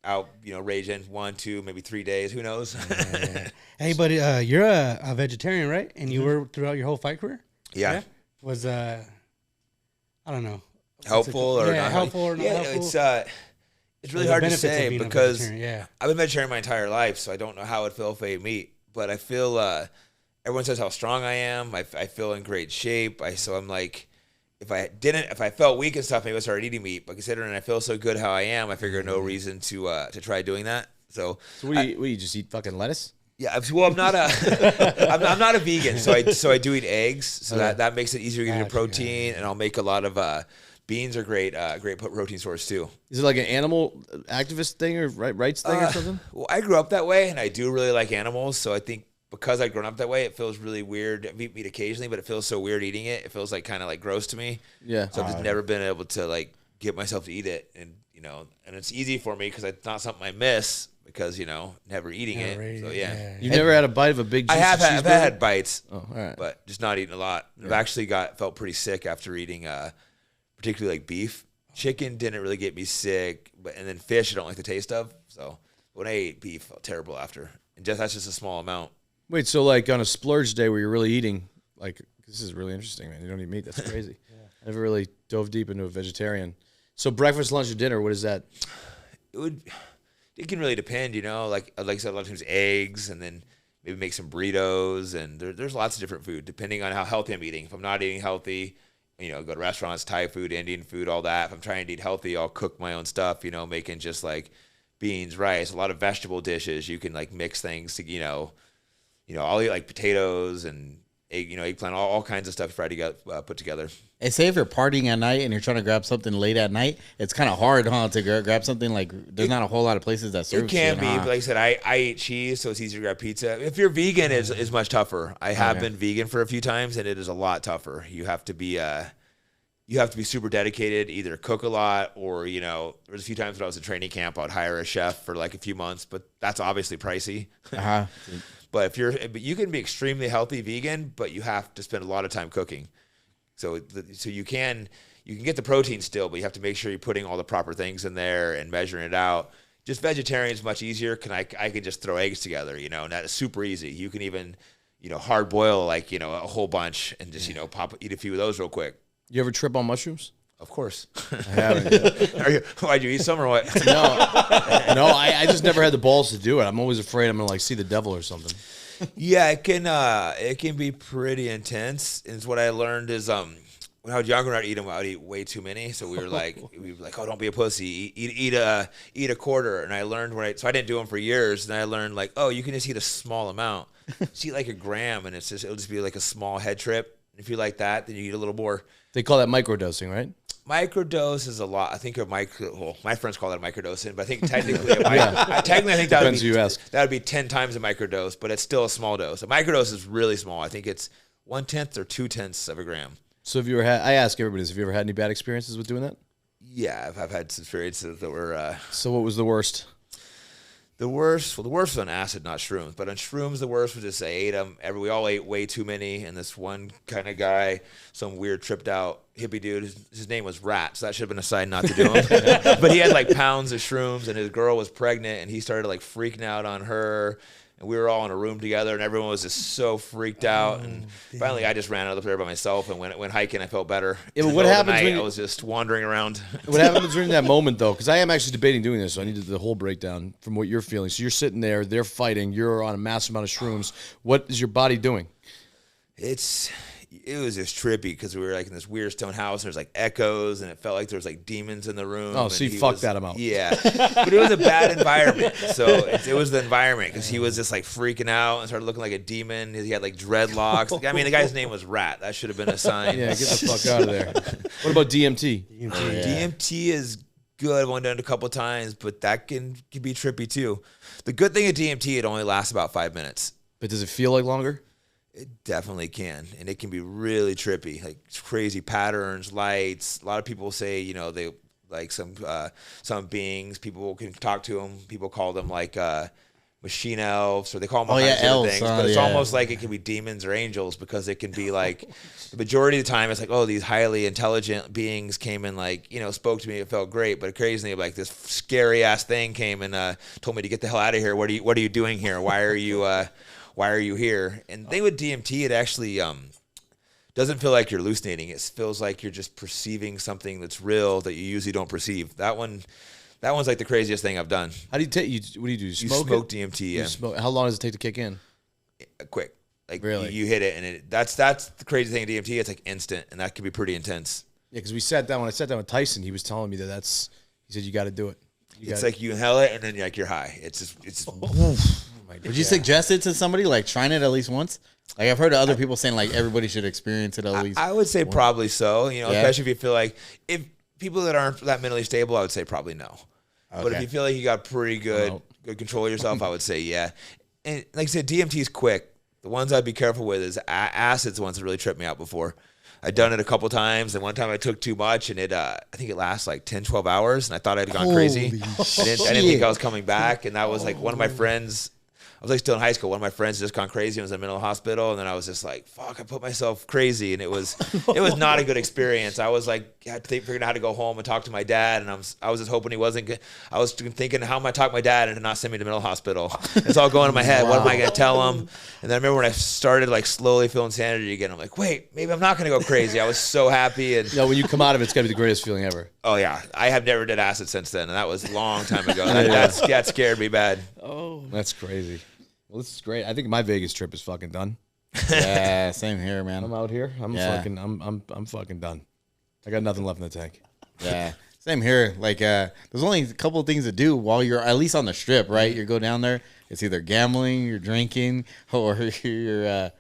out, raging 1, 2, maybe 3 days. Who knows? Hey, but you're a vegetarian, right? And you were throughout your whole fight career? Yeah. Was I don't know, helpful or not helpful or not helpful? It's really hard to say because I've been vegetarian my entire life, so I don't know how it would feel if I ate meat. But I feel everyone says how strong I am. I feel in great shape. So I'm like, if I felt weak and stuff, maybe I started eating meat. But considering I feel so good how I am, I figure no reason to try doing that. So you just eat fucking lettuce? Yeah, well, I'm not I'm not a vegan, so I do eat eggs, so that makes it easier to get your protein, and I'll make a lot of beans are great protein source too. Is it like an animal activist thing or rights thing or something? Well, I grew up that way, and I do really like animals, so I think because I've grown up that way, it feels really weird. I eat meat occasionally, but it feels so weird eating it. It feels like kind of like gross to me. Yeah. So I've just never been able to like get myself to eat it, and and it's easy for me because it's not something I miss because never eating it. So yeah. You never had a bite of a big juicy I've cheeseburger? had bites. Oh, all right. But just not eating a lot. Yeah. I've actually felt pretty sick after eating, particularly like beef. Chicken didn't really get me sick, and then fish I don't like the taste of. So when I ate beef, I felt terrible after, and that's just a small amount. Wait, so like on a splurge day where you're really eating, like this is really interesting, man. You don't eat meat. That's crazy. I never really dove deep into a vegetarian. So breakfast, lunch, or dinner, what is that? It can really depend, like I said, a lot of times eggs, and then maybe make some burritos, and there's lots of different food depending on how healthy I'm eating. If I'm not eating healthy, go to restaurants, Thai food, Indian food, all that. If I'm trying to eat healthy, I'll cook my own stuff, making just like beans, rice, a lot of vegetable dishes. You can like mix things to, I'll eat like potatoes and eggplant, all kinds of stuff put together. Hey, say if you're partying at night and you're trying to grab something late at night, it's kind of hard, to grab something like there's not a whole lot of places that serve. It can be, but like I said, I eat cheese, so it's easier to grab pizza. If you're vegan, is much tougher. I have been vegan for a few times, and it is a lot tougher. You have to be super dedicated, either cook a lot or there's a few times when I was at training camp, I'd hire a chef for like a few months, but that's obviously pricey. But you can be extremely healthy vegan, but you have to spend a lot of time cooking. So you can get the protein still, but you have to make sure you're putting all the proper things in there and measuring it out. Just vegetarian is much easier. I can just throw eggs together, and that is super easy. You can even, hard boil like, a whole bunch and just, eat a few of those real quick. You ever trip on mushrooms? Of course. I haven't. Why'd you eat some or what? No, I just never had the balls to do it. I'm always afraid I'm gonna like see the devil or something. Yeah, it can be pretty intense. And what I learned is when I was younger, I'd eat way too many. So we were like, oh, don't be a pussy. Eat a quarter. And I learned so I didn't do them for years. And I learned like, oh, you can just eat a small amount. Just eat like a gram, and it'll just be like a small head trip. And if you like that, then you eat a little more. They call that microdosing, right? Microdose is a lot. I think my friends call that microdosing, but I think technically, I think that would be 10 times a microdose, but it's still a small dose. A microdose is really small. I think it's 1/10 or 2/10 of a gram. So have you ever I ask everybody this, have you ever had any bad experiences with doing that? Yeah, I've had some experiences that were. So what was the worst? The worst was on acid, not shrooms. But on shrooms, the worst was just I ate them. We all ate way too many. And this one kind of guy, some weird tripped out hippie dude, his name was Rat. So that should have been a sign not to do him. But he had like pounds of shrooms, and his girl was pregnant, and he started like freaking out on her. And we were all in a room together, and everyone was just so freaked out. And finally, I just ran out of there by myself and went hiking. I felt better. Yeah, but what happens when I was just wandering around? What happens during that moment, though? Because I am actually debating doing this, so I need the whole breakdown from what you're feeling. So you're sitting there, they're fighting, you're on a massive amount of shrooms. What is your body doing? It was just trippy because we were like in this weird stone house, and there's like echoes, and it felt like there was like demons in the room. Oh, so you fucked that amount. Yeah, but it was a bad environment. So it was the environment because he was just like freaking out and started looking like a demon. He had like dreadlocks. I mean, the guy's name was Rat. That should have been a sign. Yeah, get the fuck out of there. What about DMT? DMT is good. I've only done it a couple of times, but that can be trippy too. The good thing of DMT, it only lasts about 5 minutes. But does it feel like longer? It definitely can, and it can be really trippy, like crazy patterns, lights. A lot of people say, they like some beings. People can talk to them. People call them like machine elves, or they call them all kinds of elves, things. But it's almost like it can be demons or angels because it can be like the majority of the time it's like, oh, these highly intelligent beings came and like spoke to me. It felt great, but occasionally like this scary ass thing came and told me to get the hell out of here. What are you doing here? Why are you here? And the thing with DMT, it actually doesn't feel like you're hallucinating. It feels like you're just perceiving something that's real that you usually don't perceive. That one's like the craziest thing I've done. How do you take? What do you do? You smoke DMT. Yeah. How long does it take to kick in? Quick. Like really? You hit it, and that's the crazy thing with DMT. It's like instant, and that can be pretty intense. Yeah, because when I sat down with Tyson, he was telling me he said you got to do it. It's like you inhale it, and then you're high. It's Would you suggest it to somebody, like trying it at least once? Like I've heard of other people saying like everybody should experience it at least. I would say once. Probably so. Especially if you feel like if people that aren't that mentally stable, I would say probably no. Okay. But if you feel like you got pretty good control of yourself, I would say yeah. And like I said, DMT is quick. The ones I'd be careful with is acid's the ones that really tripped me out before. I'd done it a couple times, and one time I took too much, and I think it lasts like 10, 12 hours, and I thought I'd gone crazy. I didn't think I was coming back, and that was like one of my friends. I was like still in high school. One of my friends just gone crazy and was in the middle of the hospital, and then I was just like, "Fuck!" I put myself crazy, and it was not a good experience. I was like, figuring out how to go home and talk to my dad, and I was just hoping he wasn't good. I was thinking, how am I talk to my dad and not send me to the middle of the hospital? It's all going in my head. What am I gonna tell him? And then I remember when I started like slowly feeling sanity again. I'm like, wait, maybe I'm not gonna go crazy. I was so happy. And when you come out of it, it's gotta be the greatest feeling ever. Oh yeah, I have never did acid since then, and that was a long time ago. That scared me bad. Oh, that's crazy. Well, this is great. I think my Vegas trip is fucking done. Yeah, same here, man. I'm out here. I'm fucking done. I got nothing left in the tank. Yeah, same here. Like, there's only a couple of things to do while you're at least on the strip, right? You go down there. It's either gambling, you're drinking, or you're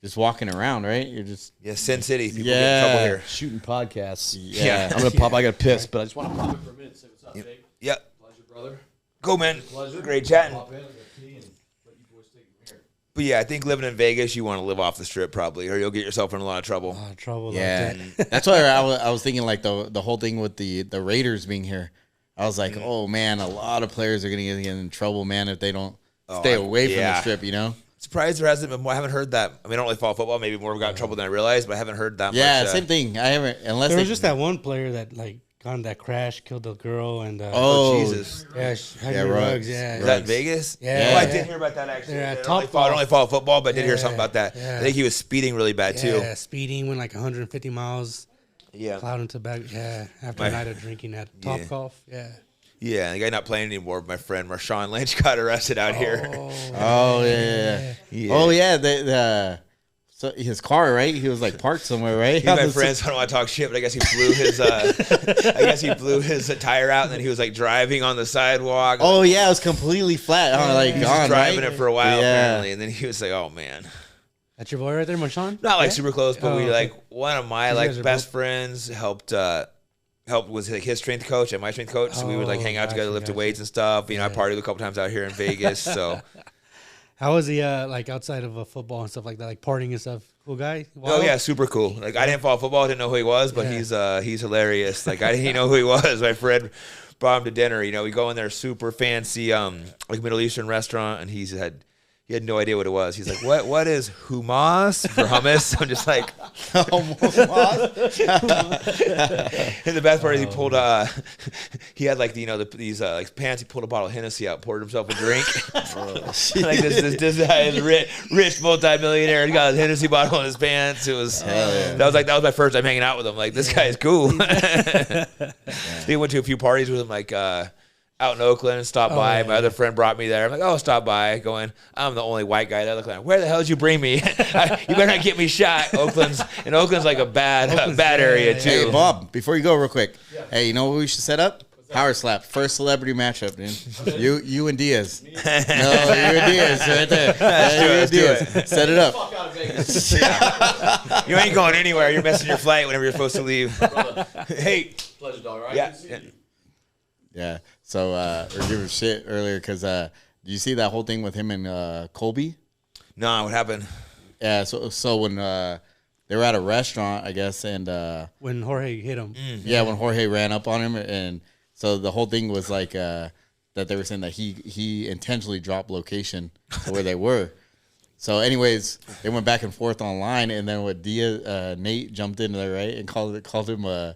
just walking around, right? You're just Sin City. People get in trouble here. Shooting podcasts. Yeah. I'm gonna pop. I got pissed, but I just want to pop it for a minute. And say what's up, Jake? Yep. Pleasure, brother. Go, man. Pleasure. Great chatting. Pop in, I got tea, and let you boys take it from here. But yeah, I think living in Vegas, you want to live off the strip probably, or you'll get yourself in a lot of trouble. Yeah, that's why I was thinking like the whole thing with the Raiders being here. I was like, oh man, a lot of players are gonna get in trouble, man, if they don't stay away from the strip. You know. Surprised there hasn't been more. I haven't heard that. I mean, I don't really follow football. Maybe more have got in trouble than I realized, but I haven't heard that much. Yeah, same thing. I haven't. Unless there was just that one player that like got in that crash, killed the girl, and Jesus. Yeah, Ruggs. Yeah, was that in Vegas? Yeah, well, I did hear about that actually. Yeah, I don't only follow football, but I did hear something about that. Yeah. I think he was speeding really bad too. Yeah, speeding, went like 150 miles. Yeah, plowed into back. Yeah, after a night of drinking at Topgolf. Yeah. Yeah, the guy not playing anymore. My friend Marshawn Lynch got arrested out here. Oh yeah. Oh yeah. So his car, right? He was like parked somewhere, right? My friends don't want to talk shit, but I guess he blew his tire out, and then he was like driving on the sidewalk. Oh yeah, it was completely flat. He was driving it for a while apparently, and then he was like, "Oh man." That's your boy right there, Marshawn? Not like super close, but we like one of my like best friends helped was like his strength coach and my strength coach, so we would like hang out together, lift weights and stuff. You know, I partied a couple times out here in Vegas. So, how was he like outside of football and stuff like that, like partying and stuff? Cool guy. Wild? Oh yeah, super cool. Like I didn't follow football, I didn't know who he was, but he's hilarious. Like I didn't know who he was. My friend brought him to dinner. You know, we go in there, super fancy like Middle Eastern restaurant, and he had no idea what it was. He's like, what is hummus for hummus? I'm just like, and the best part is he pulled, he had like, these like pants. He pulled a bottle of Hennessy out, poured himself a drink. Like this guy is rich multi-millionaire. He got his Hennessy bottle in his pants. It was, that was my first time hanging out with him. Like this guy is cool. He went to a few parties with him, like, out in Oakland and stopped by. My other friend brought me there. I'm like, oh, stop by. Going, I'm the only white guy there. Like, where the hell did you bring me? You better not get me shot. Oakland's like a bad area too. Hey Bob, before you go, real quick. Hey, you know what we should set up? Power slap, first celebrity matchup, dude. You and Diaz. No, you and Diaz right there. Let's do it. Set it up. Fuck out of Vegas. You ain't going anywhere. You're missing your flight whenever you're supposed to leave. Hey, pleasure, dog. Right? Yeah. Yeah. So, or give a shit earlier because do you see that whole thing with him and Colby? No, what happened? Yeah. So when they were at a restaurant, I guess, and when Jorge hit him. When Jorge ran up on him, and so the whole thing was like that they were saying that he intentionally dropped location to where they were. So, anyways, they went back and forth online, and then what Nate jumped into there, right, and called him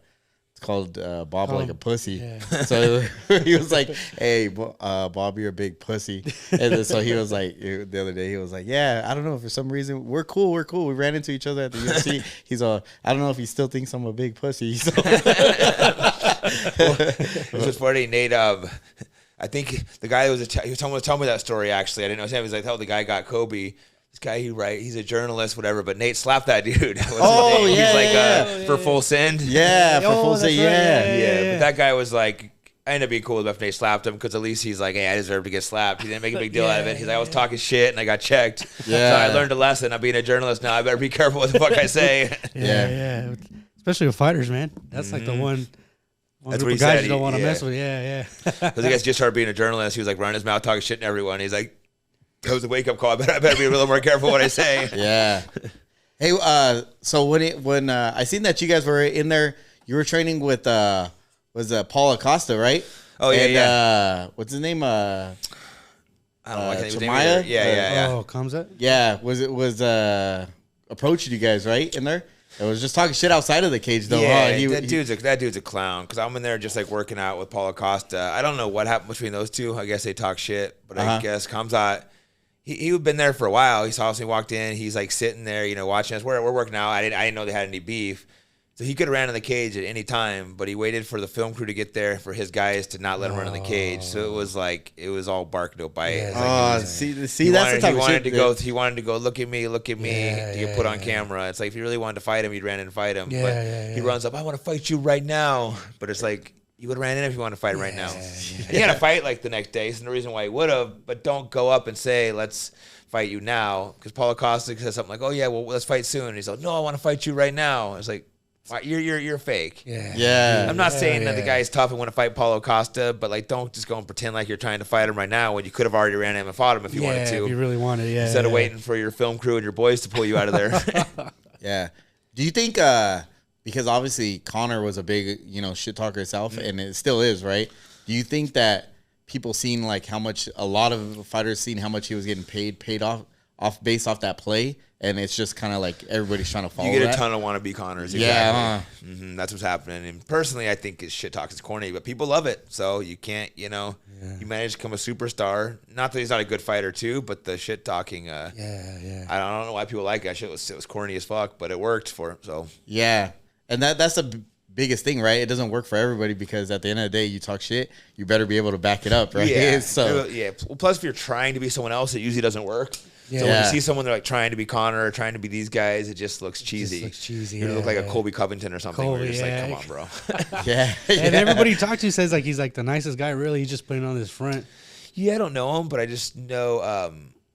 Bob like a pussy. Yeah. So he was like, "Hey, Bob, you're a big pussy." And then, so he was like, the other day, he was like, "Yeah, I don't know, for some reason we're cool. We ran into each other at the UFC." He's I don't know if he still thinks I'm a big pussy. So. It was just funny, Nate. I think the guy was telling me that story. Actually, I didn't know his name. He was like, "Oh, the guy got Kobe." This guy, he's a journalist, whatever. But Nate slapped that dude. For full send. Yeah, for full send. Yeah. But that guy was like, I ended up being cool with him after Nate slapped him because at least he's like, hey, I deserve to get slapped. He didn't make a big deal out of it. He's like, I was talking shit and I got checked. Yeah. So I learned a lesson. I'm being a journalist now. I better be careful what the fuck I say. Yeah. Especially with fighters, man. That's like the one. That's what he guys said. You don't want to mess with. Yeah. Because the guy just started being a journalist. He was like running his mouth, talking shit to everyone. He's like, That was a wake up call. I better be a little more careful what I say. Yeah. Hey, so when I seen that you guys were in there, you were training with was Paul Acosta, right? Oh yeah, and, what's his name? I don't know. Chamaya? Yeah. Oh, Kamzat? Yeah. Was approaching you guys right in there? It was just talking shit outside of the cage though. Yeah, huh? that dude's a clown. Because I'm in there just like working out with Paul Acosta. I don't know what happened between those two. I guess they talk shit, but I guess Kamzat. He had been there for a while. He saw us when he walked in. He's like sitting there, watching us. We're working out. I didn't know they had any beef. So he could have ran in the cage at any time, but he waited for the film crew to get there for his guys to not let him run in the cage. So it was all bark no bite. Yeah, see, that's the type of shit. He wanted to go, look at me, to get put on camera. It's like if you really wanted to fight him, you'd ran in and fight him. He runs up, I want to fight you right now. But it's like, you would have ran in if you wanted to fight him right now. He had a fight like the next day. So no reason why he would have, but don't go up and say, let's fight you now. Because Paul Acosta says something like, oh yeah, well, let's fight soon. And he's like, no, I want to fight you right now. It's like, you're fake. Yeah. I'm not saying that the guy's tough and want to fight Paulo Costa, but like, don't just go and pretend like you're trying to fight him right now when you could have already ran him and fought him if you wanted to. If you really wanted, instead of waiting for your film crew and your boys to pull you out of there. Yeah. Do you think because obviously Conor was a big shit talker himself, and it still is, right? Do you think that people seen like how much a lot of fighters seen how much he was getting paid off based off that play? And it's just kind of like everybody's trying to follow. You get a ton of wannabe Conors. Exactly. Yeah, that's what's happening. And personally, I think his shit talk is corny, but people love it. So you can't, you manage to become a superstar. Not that he's not a good fighter too, but the shit talking. I don't know why people like that shit. It was corny as fuck, but it worked for him. So yeah, and that's the biggest thing, right? It doesn't work for everybody because at the end of the day, you talk shit, you better be able to back it up, right? Yeah. So Well, plus if you're trying to be someone else, it usually doesn't work. Yeah. So when you see someone they're like trying to be Conor or trying to be these guys, it just looks cheesy. You look like a Colby Covington or something. Where you're just like, come on, bro. And everybody you talk to says like he's like the nicest guy. Really, he's just putting on this front. Yeah, I don't know him, but I just know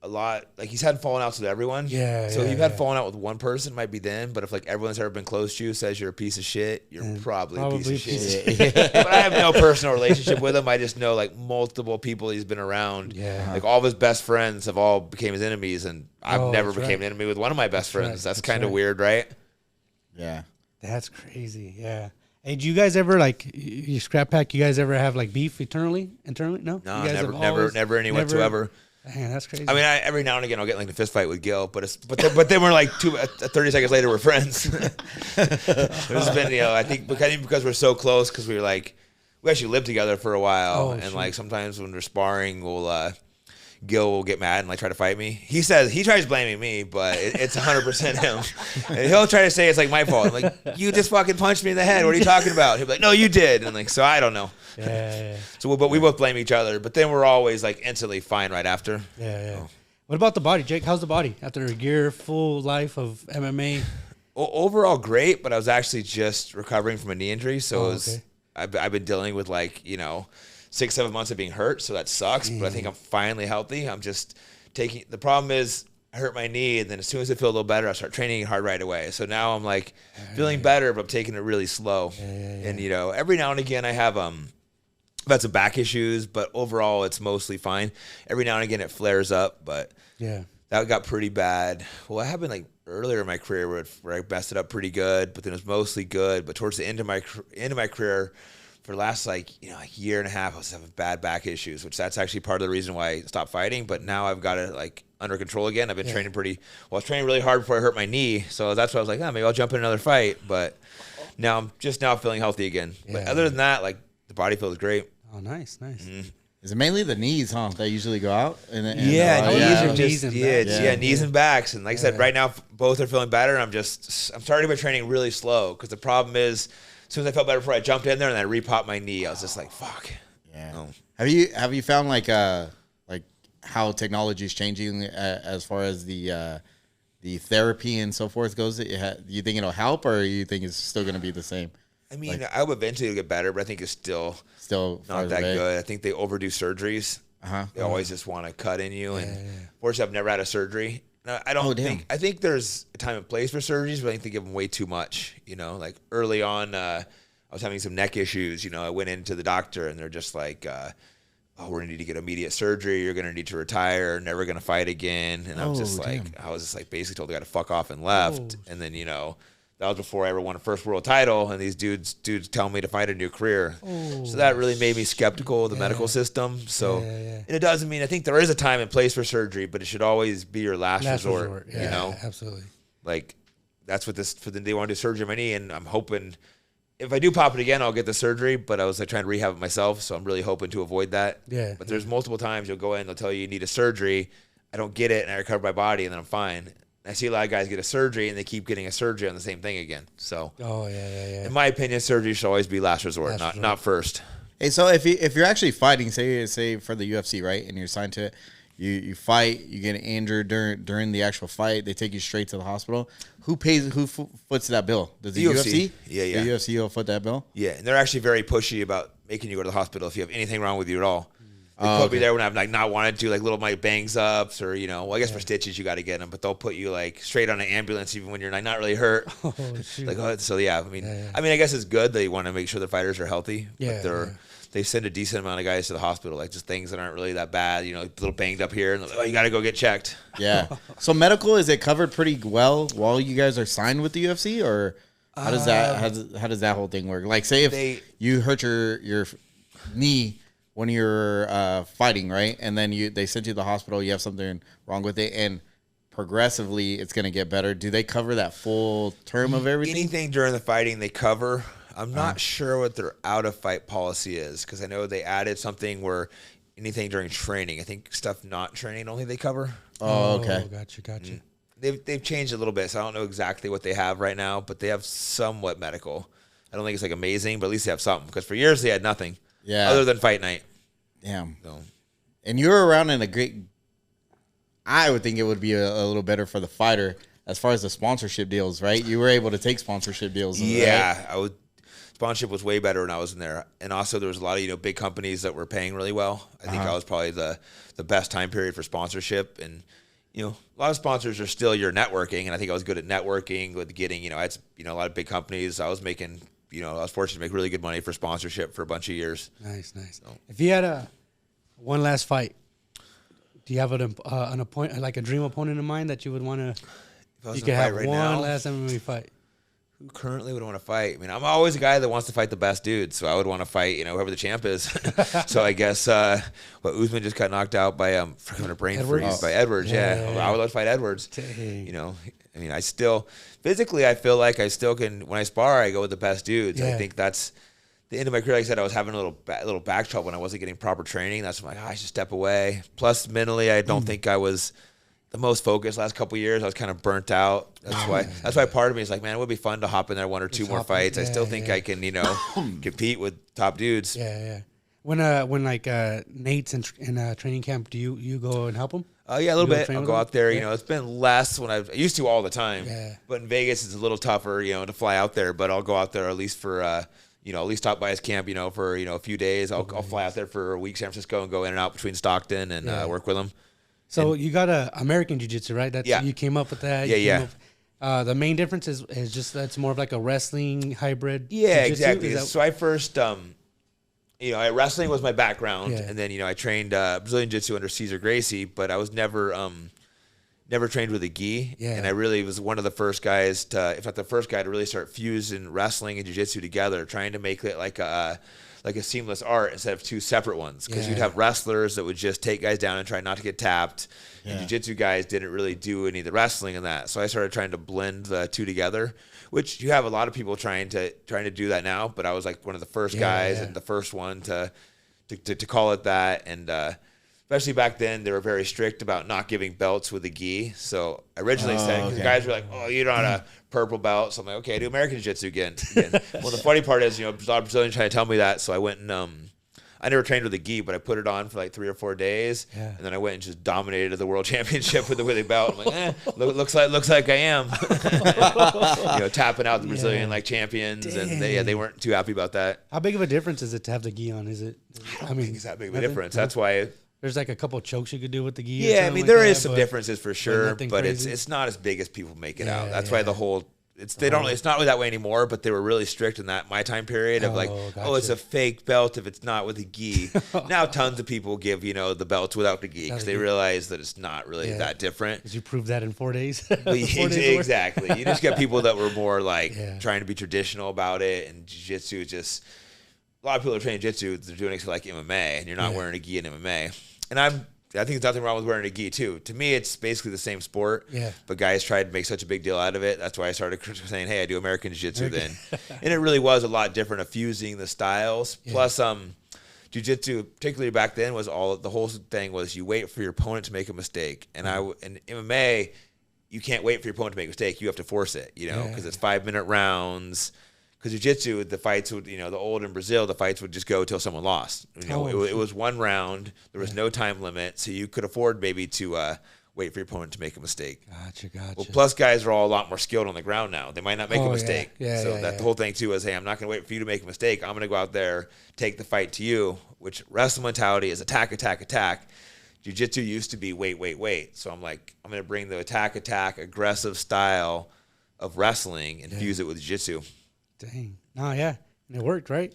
a lot. Like he's had falling outs with everyone. So if you've had falling out with one person, it might be them. But if like everyone's ever been close to you says you're a piece of shit, you're probably a piece of shit. But I have no personal relationship with him. I just know like multiple people he's been around. Like all of his best friends have all became his enemies, and I've never became an enemy with one of my best friends. That's kind of weird, right? Yeah. That's crazy. Yeah. Hey, do you guys ever like you scrap pack? You guys ever have like beef internally? No, No, you guys never any whatsoever. Man, that's crazy. I mean, every now and again I'll get like in a fist fight with Gil, but then we're like 30 seconds later we're friends. There's been I think because we're so close because we actually lived together for a while, like sometimes when we're sparring Gil will get mad and like try to fight me. He tries blaming me, but it's 100% him. And he'll try to say it's like my fault. I'm like, you just fucking punched me in the head. What are you talking about? He'll be like, no, you did. And like, so I don't know. Yeah. So, but we both blame each other. But then we're always like instantly fine right after. Yeah. Oh. What about the body, Jake? How's the body after a year full life of MMA? Overall, great. But I was actually just recovering from a knee injury, so I've been dealing with 6-7 months of being hurt, so that sucks. But I think I'm finally healthy. I'm just taking. The problem is I hurt my knee, and then as soon as I feel a little better, I start training hard right away. So now I'm like feeling better, but I'm taking it really slow. And every now and again I have I've had some back issues, but overall it's mostly fine. Every now and again it flares up, but that got pretty bad. Well, it happened like earlier in my career where I messed it up pretty good, but then it was mostly good. But towards the end of my career. For the last year and a half, I was having bad back issues, which that's actually part of the reason why I stopped fighting. But now I've got it under control again. I've been training I was training really hard before I hurt my knee, so that's why I was like, maybe I'll jump in another fight. But now I'm just feeling healthy again. But other than that, the body feels great. Oh, nice. Mm-hmm. Is it mainly the knees, huh, that usually go out? Knees and backs. And like I said, right now both are feeling better. I'm starting my training really slow because the problem is. As soon as I felt better before I jumped in there and I re-popped my knee, I was just like, fuck. Yeah. Oh. Have you found how technology is changing as far as the therapy and so forth goes? Do you think it'll help, or you think it's still going to be the same? I mean, I hope eventually it'll get better, but I think it's still not that good. I think they overdo surgeries. They always just want to cut in you. And fortunately, I've never had a surgery. No, I don't think. I think there's a time and place for surgeries, but I think they give them way too much. Like early on, I was having some neck issues. I went into the doctor and they're just like, oh, we're gonna need to get immediate surgery. You're gonna need to retire. Never gonna fight again. And I was just like basically told the guy to fuck off and left. And then that was before I ever won a first world title. And these dudes tell me to fight a new career. So that really made me skeptical of the medical system. So and it doesn't mean I think there is a time and place for surgery, but it should always be your last resort. Yeah, absolutely. Like that's what they want to do surgery on my knee, and I'm hoping. If I do pop it again, I'll get the surgery, but I was like trying to rehab it myself, so I'm really hoping to avoid that. Yeah. But there's multiple times you'll go in, they'll tell you need a surgery. I don't get it, and I recover my body, and then I'm fine. And I see a lot of guys get a surgery, and they keep getting a surgery on the same thing again. So, in my opinion, surgery should always be last resort, not first. Hey, so if you're actually fighting, say for the UFC, right, and you're signed to it, you fight, you get injured during the actual fight, they take you straight to the hospital. Who foots that bill? Does the UFC? Yeah. The UFC will foot that bill? Yeah, and they're actually very pushy about making you go to the hospital if you have anything wrong with you at all. They put me there when I've not wanted to, like little my bangs ups or I guess for stitches you got to get them, but they'll put you like straight on an ambulance even when you're not really hurt. Oh, shoot. I guess it's good. They want to make sure the fighters are healthy. Yeah, but they send a decent amount of guys to the hospital, like just things that aren't really that bad, a little banged up here, and you got to go get checked. Yeah. So medical, is it covered pretty well while you guys are signed with the UFC, or how does that whole thing work? Like, say if you hurt your knee when you're fighting, right, and then they send you to the hospital, you have something wrong with it, and progressively it's going to get better. Do they cover that full term of everything? Anything during the fighting they cover. I'm not sure what their out-of-fight policy is, because I know they added something where anything during training, I think stuff not training only they cover. Oh, okay. Gotcha. They've changed a little bit, so I don't know exactly what they have right now, but they have somewhat medical. I don't think it's like amazing, but at least they have something, because for years they had nothing other than fight night. Damn. So. And you're around in a great... I would think it would be a little better for the fighter as far as the sponsorship deals, right? You were able to take sponsorship deals. Yeah, right? I would... Sponsorship was way better when I was in there, and also there was a lot of big companies that were paying really well. I think I was probably the best time period for sponsorship, and a lot of sponsors are still your networking, and I think I was good at networking with getting I had a lot of big companies. I was making I was fortunate to make really good money for sponsorship for a bunch of years. Nice. So. If you had one last fight, do you have a dream opponent in mind that you would want to? You could have right one now, last MMA fight. Who currently would want to fight? I mean, I'm always a guy that wants to fight the best dude, so I would want to fight, whoever the champ is. So I guess Usman just got knocked out by freeze by Edwards. Yeah. I would love to fight Edwards. Dang. I still physically, I feel like I still can. When I spar, I go with the best dudes. I think that's the end of my career. Like I said, I was having a little back trouble when I wasn't getting proper training. That's when I should step away. Plus, mentally, I don't think I was the most focused last couple of years. I was kind of burnt out. That's why part of me is like, man, it would be fun to hop in there one or two more fights. I still think I can, compete with top dudes. Yeah. When Nate's in training camp, do you go and help him? Yeah, a little bit. I'll go out there. It's been less when I used to all the time. Yeah. But in Vegas, it's a little tougher, to fly out there. But I'll go out there at least for, at least stop by his camp, for a few days. I'll fly out there for a week, San Francisco, and go in and out between Stockton and work with him. So you got American Jiu Jitsu, right? You came up with that. Yeah. The main difference is just that's more of like a wrestling hybrid. Yeah, exactly. So I first, wrestling was my background, and then I trained Brazilian Jiu-Jitsu under Cesar Gracie, but I was never trained with a gi, and I really was one of the first guys if not the first guy to really start fusing wrestling and Jiu-Jitsu together, trying to make it like a seamless art instead of two separate ones. Because you'd have wrestlers that would just take guys down and try not to get tapped. And Jiu-Jitsu guys didn't really do any of the wrestling in that. So I started trying to blend the two together, which you have a lot of people trying to do that now. But I was like one of the first guys and the first one to call it that. And especially back then, they were very strict about not giving belts with a gi. So I originally said, because guys were like, oh, you're not a purple belt. So I'm like, okay, do American Jiu-Jitsu again. Well, the funny part is, a lot of Brazilians trying to tell me that. So I went and I never trained with a gi, but I put it on for like 3 or 4 days. Yeah. And then I went and just dominated the world championship with a belt. I'm like, looks like I am. Tapping out the Brazilian champions. Dang. And they weren't too happy about that. How big of a difference is it to have the gi on? I don't think it's that big of a difference. That's why there's like a couple of chokes you could do with the gi. Yeah, there is some differences for sure, but it's not as big as people make it out. That's why the whole It's not really that way anymore, but they were really strict in that my time period of gotcha. It's a fake belt if it's not with a gi. Now tons of people give the belts without the gi because they realize that it's not really that different. Did you prove that in 4 days? Exactly. You just get people that were more trying to be traditional about it, and jiu-jitsu is just a lot of people are training jiu-jitsu. They're doing it like MMA, and you're not wearing a gi in MMA. And I think there's nothing wrong with wearing a gi too. To me, it's basically the same sport. Yeah. But guys tried to make such a big deal out of it. That's why I started saying, "Hey, I do American Jiu-Jitsu." Then, and it really was a lot different of fusing the styles. Yeah. Plus, Jiu-Jitsu, particularly back then, was the whole thing was you wait for your opponent to make a mistake. And in MMA, you can't wait for your opponent to make a mistake. You have to force it, because it's 5-minute rounds. Because jiu-jitsu, the fights would, the old in Brazil, the fights would just go till someone lost. It was one round. There was no time limit, so you could afford maybe to wait for your opponent to make a mistake. Gotcha. Well, plus guys are all a lot more skilled on the ground now. They might not make a mistake. The whole thing too is, hey, I'm not going to wait for you to make a mistake. I'm going to go out there, take the fight to you. Which wrestling mentality is attack, attack, attack. Jiu-jitsu used to be wait. So I'm going to bring the attack, aggressive style of wrestling and fuse it with jiu-jitsu. Dang. No, yeah. And it worked, right?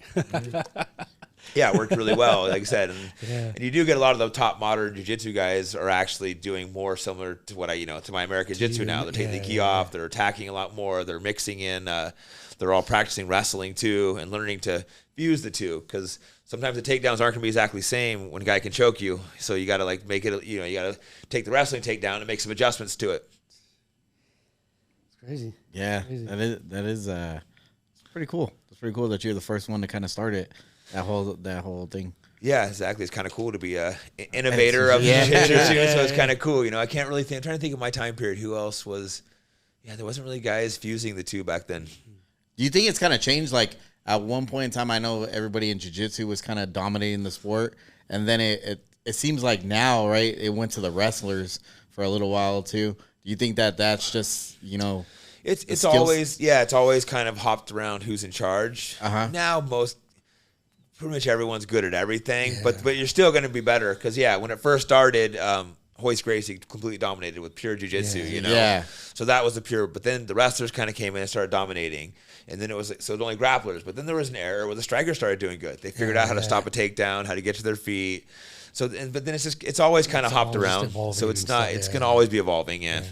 Yeah, it worked really well, like I said. And you do get a lot of the top modern jiu-jitsu guys are actually doing more similar to what to my American jiu-jitsu now. They're taking the gi off. They're attacking a lot more. They're mixing in. They're all practicing wrestling too and learning to fuse the two because sometimes the takedowns aren't going to be exactly the same when a guy can choke you. So you got to make it, you got to take the wrestling takedown and make some adjustments to it. It's crazy. Yeah, that is pretty cool. It's pretty cool that you're the first one to kind of start it, that whole thing. Yeah, exactly. It's kind of cool to be an innovator of jiu-jitsu, so it's kind of cool. I can't really think. I'm trying to think of my time period. Who else was? Yeah, there wasn't really guys fusing the two back then. Do you think it's kind of changed? Like at one point in time, I know everybody in jiu-jitsu was kind of dominating the sport, and then it seems like now, right? It went to the wrestlers for a little while too. Do you think that's just It's always kind of hopped around who's in charge. Now pretty much everyone's good at everything, but you're still going to be better because when it first started, Hoist Gracie completely dominated with pure jiu-jitsu, Yeah. So that was the pure, but then the wrestlers kind of came in and started dominating, and then it was only grapplers. But then there was an era where the strikers started doing good. They figured out how to stop a takedown, how to get to their feet. So, but then it's always kind of hopped around. So it's it's going to always be evolving. Yeah.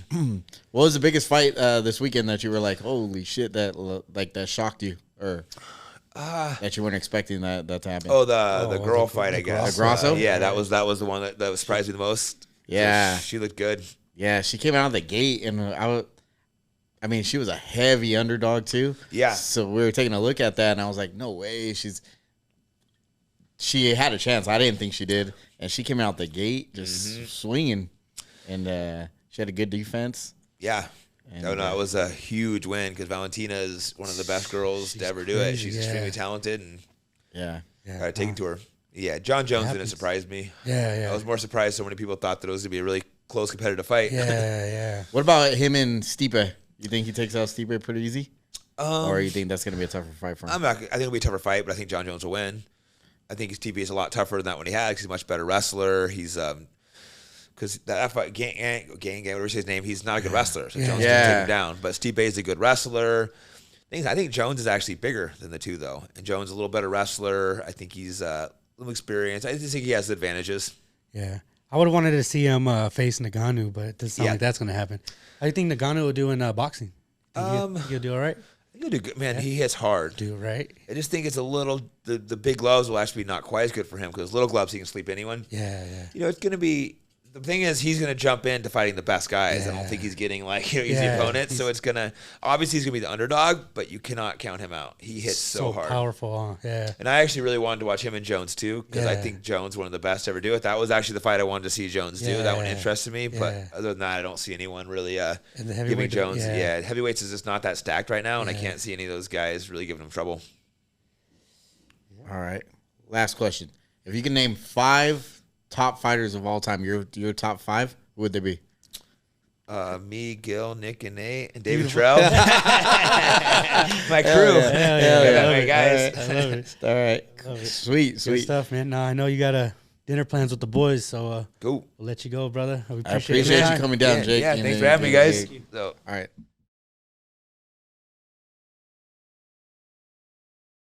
What was the biggest fight this weekend that you were like, holy shit, that shocked you, or that you weren't expecting that to happen? Oh, the girl fight, I guess. The Grosso? That was the one that surprised me the most. Yeah, she looked good. Yeah, she came out of the gate, and she was a heavy underdog too. Yeah. So we were taking a look at that, and I was like, no way, she had a chance. I didn't think she did. And she came out the gate just swinging, and she had a good defense. Yeah. And, it was a huge win because Valentina is one of the best girls to ever do it. She's extremely talented, and taken to her. Yeah, John Jones didn't surprise me. Yeah. I was more surprised so many people thought that it was going to be a really close competitive fight. Yeah. What about him and Stipe? You think he takes out Stipe pretty easy? Or you think that's going to be a tougher fight for him? I think it'll be a tougher fight, but I think John Jones will win. I think his TP is a lot tougher than that one he had because he's a much better wrestler. He's because that fight, Gang, whatever his name, he's not a good wrestler. So Jones can take him down. But Stipe is a good wrestler. I think Jones is actually bigger than the two, though. And Jones is a little better wrestler. I think he's a little experienced. I just think he has advantages. Yeah. I would have wanted to see him face Ngannou, but it doesn't sound like that's going to happen. How do you think Ngannou will do in boxing? Think he'll do all right? He'll do good. Man, he hits hard. Do right. I just think it's a little, the big gloves will actually be not quite as good for him because little gloves, he can sleep anyone. Yeah. It's going to be, the thing is, he's going to jump into fighting the best guys. I don't think he's getting easy opponents. So it's going to, obviously he's going to be the underdog, but you cannot count him out. He hits so hard. Powerful, huh? Yeah. And I actually really wanted to watch him and Jones too because I think Jones one of the best to ever do it. That was actually the fight I wanted to see Jones do. That one interested me, but other than that, I don't see anyone really giving Jones. Heavyweights is just not that stacked right now, and I can't see any of those guys really giving him trouble. All right. Last question. If you can name 5 top fighters of all time, your top 5, who would they be? Me, Gil, Nick, and Nate, and David Trell. My crew. Yeah, guys. I love it. All right. Love it. Sweet Good stuff, man. Now I know you got dinner plans with the boys, so we'll let you go, brother. I appreciate you coming down, Jake. Yeah, thanks for having me, guys. All right.